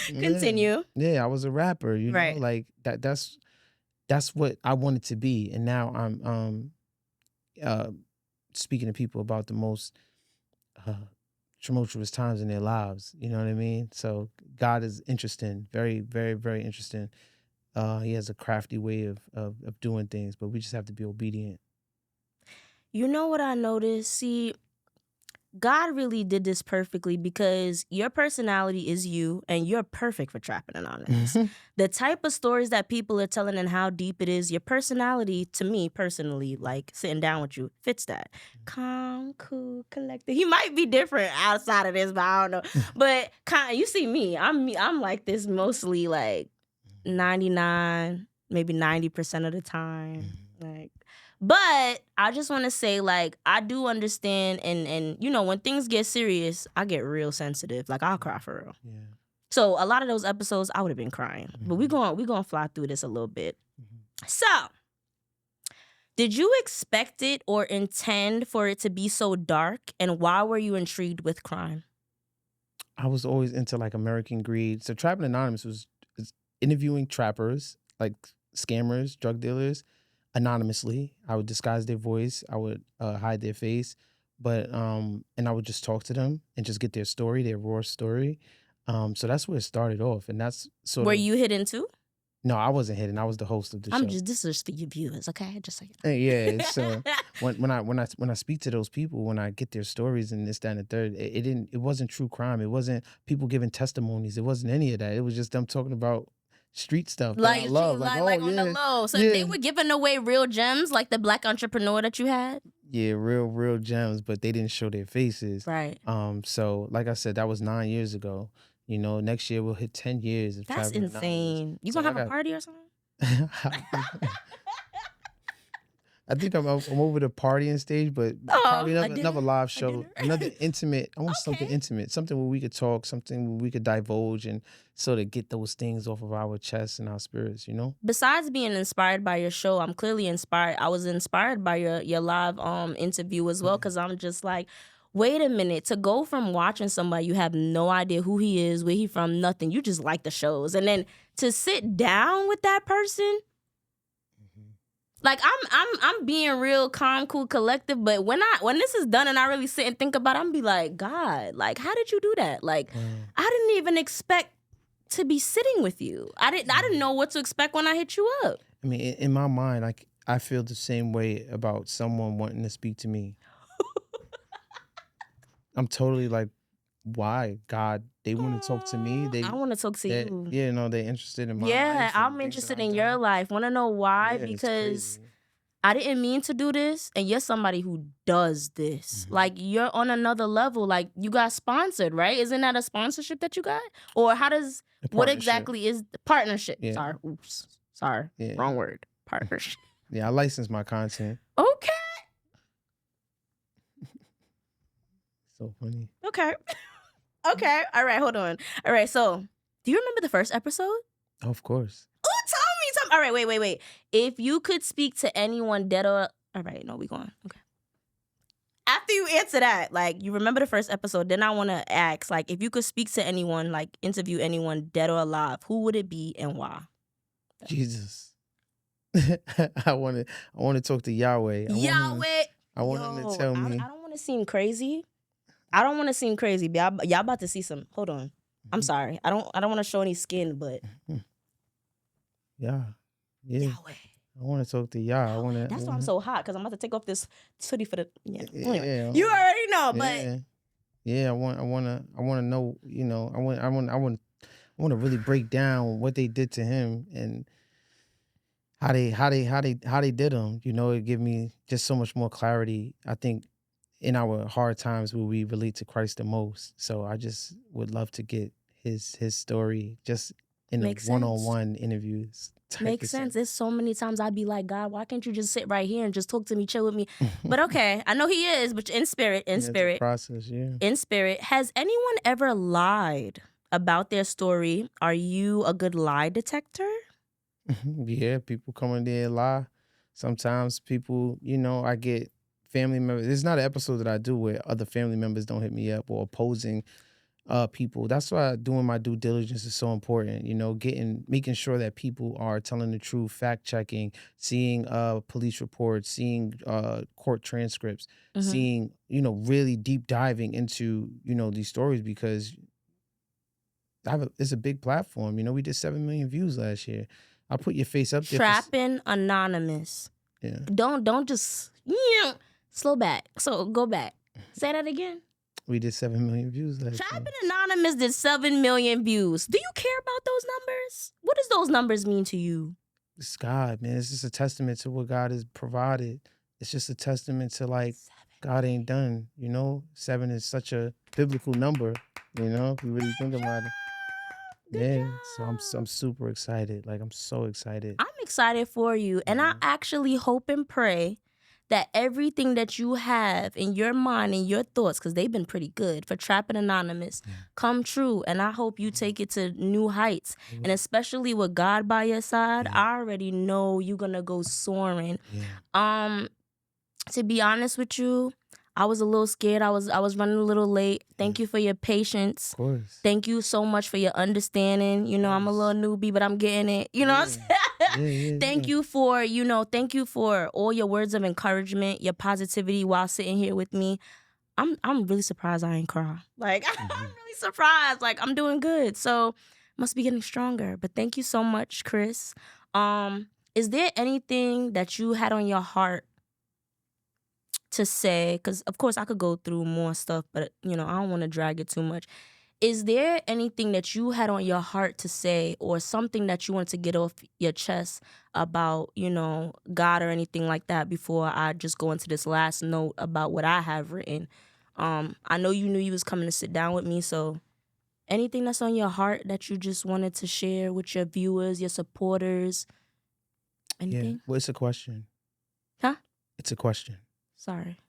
Continue. Yeah, I was a rapper. You know, like that's what I wanted to be. And now I'm speaking to people about the most tumultuous times in their lives. You know what I mean? So God is interesting, very, very, very interesting. He has a crafty way of doing things, but we just have to be obedient. You know what I noticed? See, God really did this perfectly because your personality is you and you're perfect for Trappin Anonymous. The type of stories that people are telling and how deep it is, your personality, to me personally, like sitting down with you, fits that. Calm, cool, collected. He might be different outside of this, but I don't know. But you see me, I'm like this mostly like 99, maybe 90% of the time. Like, but I just want to say, like, I do understand, and you know, when things get serious, I get real sensitive. Like, I'll cry for real. Yeah. So a lot of those episodes, I would have been crying. But we gonna fly through this a little bit. So, did you expect it or intend for it to be so dark? And why were you intrigued with crime? I was always into like American Greed. So Trappin Anonymous was interviewing trappers, like scammers, drug dealers, anonymously. I would disguise their voice. I would hide their face, but and I would just talk to them and just get their story, their raw story. So that's where it started off, and that's sort of. Were you hidden too? No, I wasn't hidden. I was the host of the show. This is for your viewers, okay? Just so you know. Yeah. So when I speak to those people, when I get their stories and this, that, and the third, it wasn't true crime. It wasn't people giving testimonies. It wasn't any of that. It was just them talking about street stuff that I love. Like on the low. So they were giving away real gems, like the Black entrepreneur that you had? Yeah, real gems, but they didn't show their faces. Right. So like I said, that was 9 years ago. You know, next year we'll hit 10 years. That's insane. You gonna have a party or something? I think I'm over the partying stage, but probably another live show, another intimate. I want something intimate, something where we could talk, something where we could divulge and sort of get those things off of our chests and our spirits, you know? Besides being inspired by your show, I'm clearly inspired. I was inspired by your live interview as well, because I'm just like, wait a minute, to go from watching somebody you have no idea who he is, where he from, nothing, you just like the shows, and then to sit down with that person, like I'm being real calm, cool, collective, but when this is done and I really sit and think about it, I'm be like, God, like, how did you do that? Like, I didn't even expect to be sitting with you. I didn't know what to expect when I hit you up. I mean, in my mind, I feel the same way about someone wanting to speak to me. I'm totally like, why, God? They want to talk to me. I want to talk to you. Yeah, no, they're interested in my life. Yeah, I'm interested in your life. Want to know why? Yeah, because I didn't mean to do this, and you're somebody who does this. Like, you're on another level. Like, you got sponsored, right? Isn't that a sponsorship that you got? Or how does, what exactly is the partnership? Yeah. Sorry, oops, sorry, wrong word. Partnership. Yeah, I license my content. Okay. So funny. Okay. Okay. All right, hold on. All right, so do you remember the first episode? Of course. Oh, tell me. All right, wait. If you could speak to anyone dead or... All right, no, we going. Okay. After you answer that, like, you remember the first episode, then I want to ask, like, if you could speak to anyone, like, interview anyone dead or alive, who would it be and why? Jesus. I want to talk to Yahweh. I want him to tell me. I don't want to seem crazy. I don't want to seem crazy, but y'all about to see some. Hold on. I'm sorry. I don't want to show any skin, but Yeah. Yahweh. I want to talk to Yah. I want to. That's why I'm so hot, because I'm about to take off this hoodie for the. Anyway, Yeah. you already know, but yeah. I want to know. You know, I want to really break down what they did to him and how they did him. You know, it give me just so much more clarity. I think in our hard times where we relate to Christ the most. So I just would love to get his story just in Makes a one-on-one interviews. Makes sense. There's so many times I'd be like, God, why can't you just sit right here and just talk to me, chill with me? But okay, I know he is, but in spirit, It's a process, yeah. In spirit. Has anyone ever lied about their story? Are you a good lie detector? Yeah, people come in there and lie. Sometimes people, you know, I get family members. It's not an episode that I do where other family members don't hit me up or opposing people. That's why doing my due diligence is so important. You know, making sure that people are telling the truth, fact checking, seeing police reports, seeing court transcripts, seeing, you know, really deep diving into, you know, these stories, because it's a big platform. You know, we did 7 million views last year. I'll put your face up there. Trappin Anonymous. Yeah. Don't just slow back. So go back. Say that again. We did 7 million views last year. Trappin Anonymous did 7 million views. Do you care about those numbers? What does those numbers mean to you? It's God, man. It's just a testament to what God has provided. It's just a testament to, like, God ain't done. You know, 7 is such a biblical number. You know, if you really think about it. Good job. So I'm super excited. Like, I'm so excited. I'm excited for you. And I actually hope and pray that everything that you have in your mind and your thoughts, because they've been pretty good for Trappin Anonymous, come true. And I hope you take it to new heights. And especially with God by your side, I already know you're going to go soaring. To be honest with you, I was a little scared. I was running a little late. Thank you for your patience. Of course. Thank you so much for your understanding. You know, I'm a little newbie, but I'm getting it. You know what I'm saying? Thank you for all your words of encouragement, your positivity while sitting here with me. I'm really surprised I ain't cry. Like, I'm really surprised. Like, I'm doing good. So, must be getting stronger. But thank you so much, Chris. Is there anything that you had on your heart to say? Because of course I could go through more stuff, but you know, I don't want to drag it too much. Is there anything that you had on your heart to say, or something that you wanted to get off your chest about, you know, God or anything like that, before I just go into this last note about what I have written? I know you knew you was coming to sit down with me, so anything that's on your heart that you just wanted to share with your viewers, your supporters, anything? Yeah. Well, it's a question. Huh? It's a question. Sorry.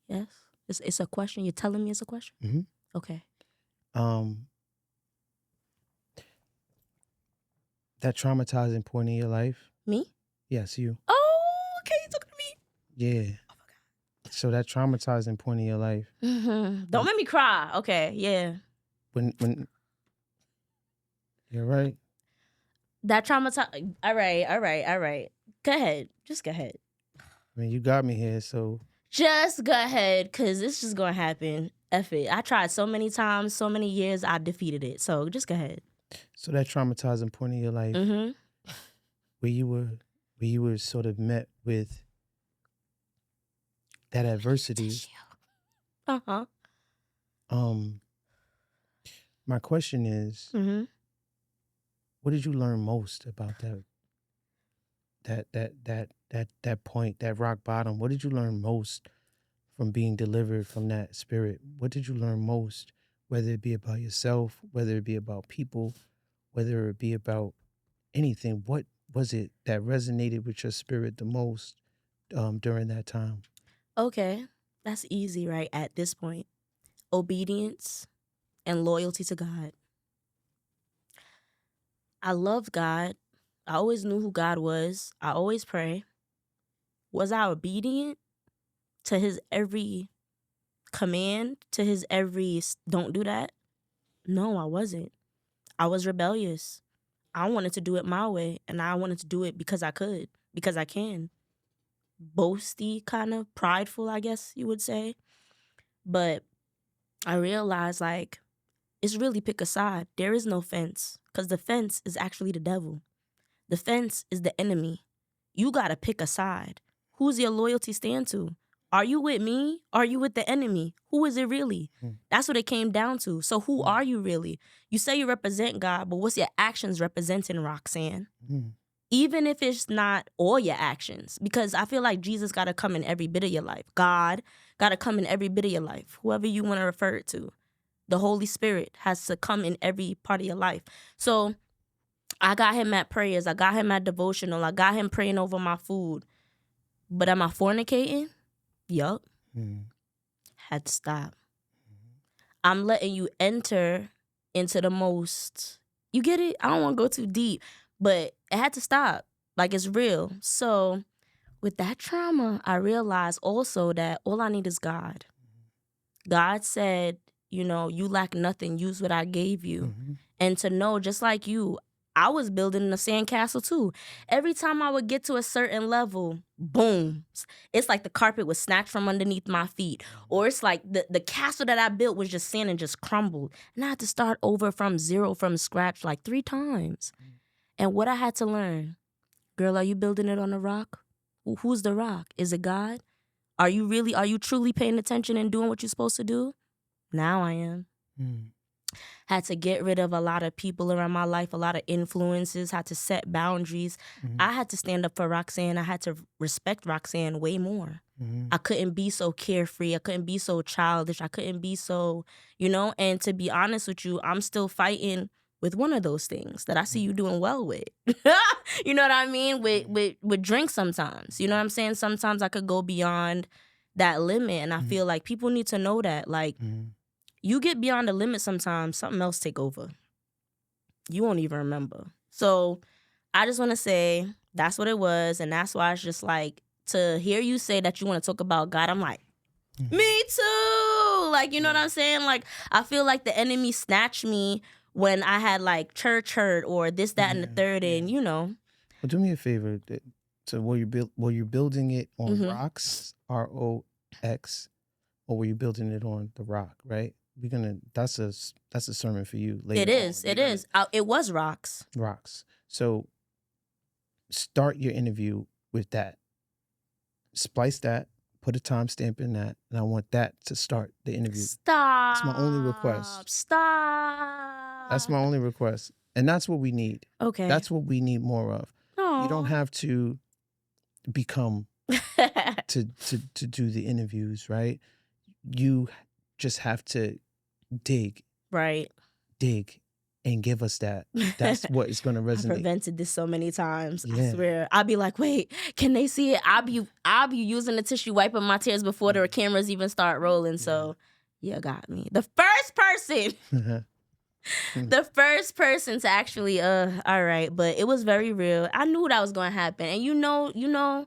Yes? It's a question? You're telling me it's a question? Mm-hmm. Okay. That traumatizing point in your life. Me? Yes, you. Oh, okay, you talking to me? Yeah. Oh my God. So that traumatizing point in your life. Don't make me cry. Okay, yeah. When you're right. That traumatizing. All right. Go ahead. Just go ahead. I mean, you got me here, so. Just go ahead, because it's just going to happen. F it. I tried so many times, so many years, I defeated it. So just go ahead. So that traumatizing point in your life, where you were sort of met with that adversity. My question is, what did you learn most about that point, that rock bottom? What did you learn most from being delivered from that spirit? What did you learn most, whether it be about yourself, whether it be about people, whether it be about anything? What was it that resonated with your spirit the most during that time? Okay, that's easy, right? At this point, obedience and loyalty to God. I loved God. I always knew who God was. I always pray. Was I obedient to his every command, to his every don't do that? No, I wasn't. I was rebellious. I wanted to do it my way, and I wanted to do it because I could, because I can. Boasty, kind of prideful, I guess you would say. But I realized, like, it's really pick a side. There is no fence, because the fence is actually the devil. The fence is the enemy. You got to pick a side. Who's your loyalty stand to? Are you with me? Are you with the enemy? Who is it really? That's what it came down to. So who are you really? You say you represent God, but what's your actions representing, Roxanne? Even if it's not all your actions, because I feel like Jesus got to come in every bit of your life. God got to come in every bit of your life, whoever you want to refer it to. The Holy Spirit has to come in every part of your life. So I got him at prayers. I got him at devotional. I got him praying over my food. But am I fornicating? Yup. Had to stop. I'm letting you enter into the most, you get it? I don't want to go too deep, but it had to stop. Like, it's real. So with that trauma, I realized also that all I need is God. God said, you know, you lack nothing. Use what I gave you. And to know, just like you, I was building a sandcastle too. Every time I would get to a certain level, boom. It's like the carpet was snatched from underneath my feet. Or it's like the castle that I built was just sand and just crumbled. And I had to start over from zero, from scratch, like 3 times. And what I had to learn, girl, are you building it on a rock? Who's the rock? Is it God? Are you truly paying attention and doing what you're supposed to do? Now I am. Had to get rid of a lot of people around my life, a lot of influences, had to set boundaries. I had to stand up for Roxanne. I had to respect Roxanne way more. I couldn't be so carefree. I couldn't be so childish. I couldn't be so, you know, and to be honest with you, I'm still fighting with one of those things that I see you doing well with. You know what I mean? With drink sometimes. You know what I'm saying? Sometimes I could go beyond that limit, and I feel like people need to know that. Like, you get beyond the limit sometimes, something else take over. You won't even remember. So I just want to say that's what it was, and that's why it's just like, to hear you say that you want to talk about God, I'm like, me too. Like, you know what I'm saying? Like, I feel like the enemy snatched me when I had like church hurt or this, that, and the third, and you know. Well, do me a favor. So were you building it on rocks, ROX, or were you building it on the rock? Right? That's a sermon for you later. It is. It was rocks. Rocks. So start your interview with that. Splice that. Put a timestamp in that, and I want that to start the interview. Stop. That's my only request. Stop. That's my only request, and that's what we need. Okay. That's what we need more of. Aww. You don't have to become to do the interviews, right? You just have to dig, and give us that. That's what is going to resonate. I prevented this so many times. I swear. I'll be like, wait, can they see it? I'll be using the tissue wiping my tears before the cameras even start rolling. So, you got me. The first person. The first person to actually, all right. But it was very real. I knew that was going to happen. And you know,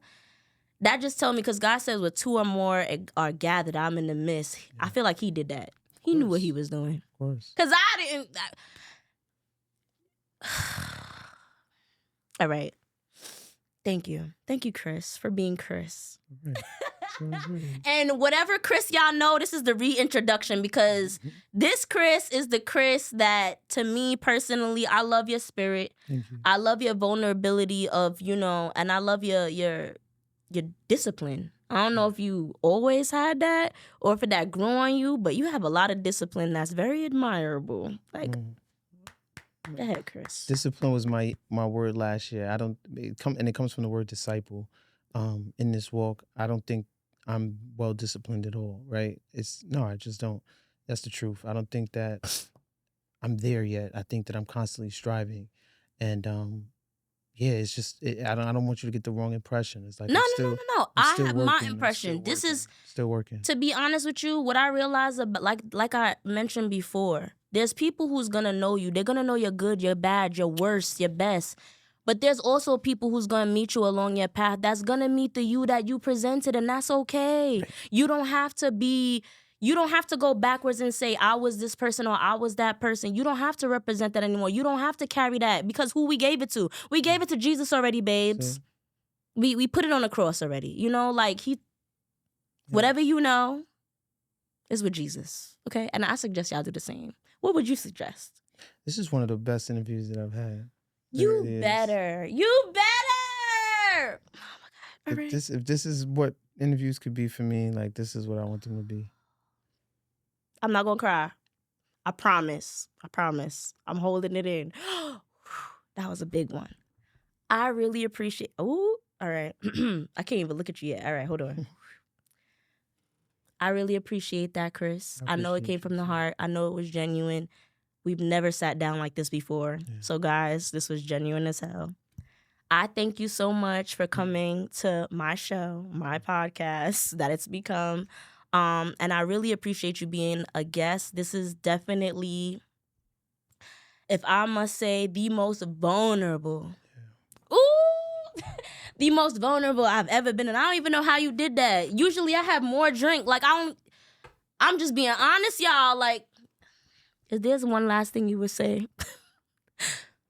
that just told me, because God says where 2 or more are gathered, I'm in the midst. I feel like he did that. He knew what he was doing. Of course. Because I didn't. All right. Thank you, Chris, for being Chris. And whatever Chris y'all know, this is the reintroduction, because this Chris is the Chris that, to me personally, I love your spirit. I love your vulnerability of, you know, and I love your discipline. I don't know if you always had that or if that grew on you, but you have a lot of discipline that's very admirable. Like, go ahead, Chris. Discipline was my word last year. It comes from the word disciple. In this walk, I don't think I'm well disciplined at all, right? I just don't. That's the truth. I don't think that I'm there yet. I think that I'm constantly striving, and it's just I don't want you to get the wrong impression. It's like no. I have my impression. This is still working. To be honest with you, what I realized about, like I mentioned before, there's people who's gonna know you. They're gonna know your good, your bad, your worst, your best. But there's also people who's gonna meet you along your path that's gonna meet the you that you presented, and that's okay. You don't have to go backwards and say, I was this person or I was that person. You don't have to represent that anymore. You don't have to carry that, because who we gave it to? We gave it to Jesus already, babes. So, we put it on the cross already. You know, like whatever you know, is with Jesus, okay? And I suggest y'all do the same. What would you suggest? This is one of the best interviews that I've had. You really better. You better. Oh my God. All right. If this is what interviews could be for me, like this is what I want them to be. I'm not gonna cry. I promise. I promise. I'm holding it in. That was a big one. I really appreciate. Oh, all right. I can't even look at you yet. All right, hold on. I really appreciate that, Chris. I know it came from the heart. I know it was genuine. We've never sat down like this before. Yeah. So, guys, this was genuine as hell. I thank you so much for coming to my show, my podcast that it's become. And I really appreciate you being a guest. This is definitely, if I must say, the most vulnerable. Yeah. Ooh! The most vulnerable I've ever been. And I don't even know how you did that. Usually I have more drink. Like, I'm just being honest, y'all. Like, if there's one last thing you would say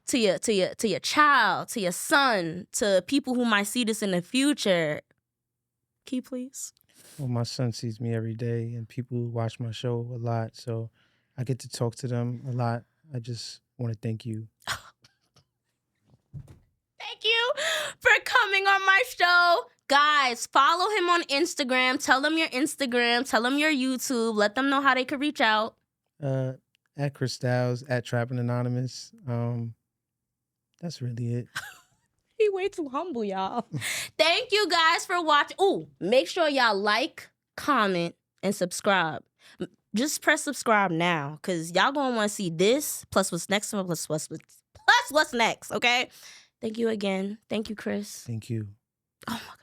to your child, to your son, to people who might see this in the future, can you please? Well, my son sees me every day, and people watch my show a lot, so I get to talk to them a lot. I just want to thank you. Thank you for coming on my show. Guys, follow him on Instagram. Tell him your Instagram. Tell him your YouTube. Let them know how they could reach out. At Chris Stylezz, at Trappin Anonymous. That's really it. He way too humble, y'all. Thank you guys for watching. Ooh, make sure y'all like, comment, and subscribe. Just press subscribe now, because y'all gonna want to see this, plus what's next, plus what's next, okay? Thank you again. Thank you, Chris. Thank you. Oh, my God.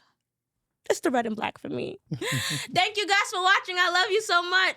It's the red and black for me. Thank you guys for watching. I love you so much.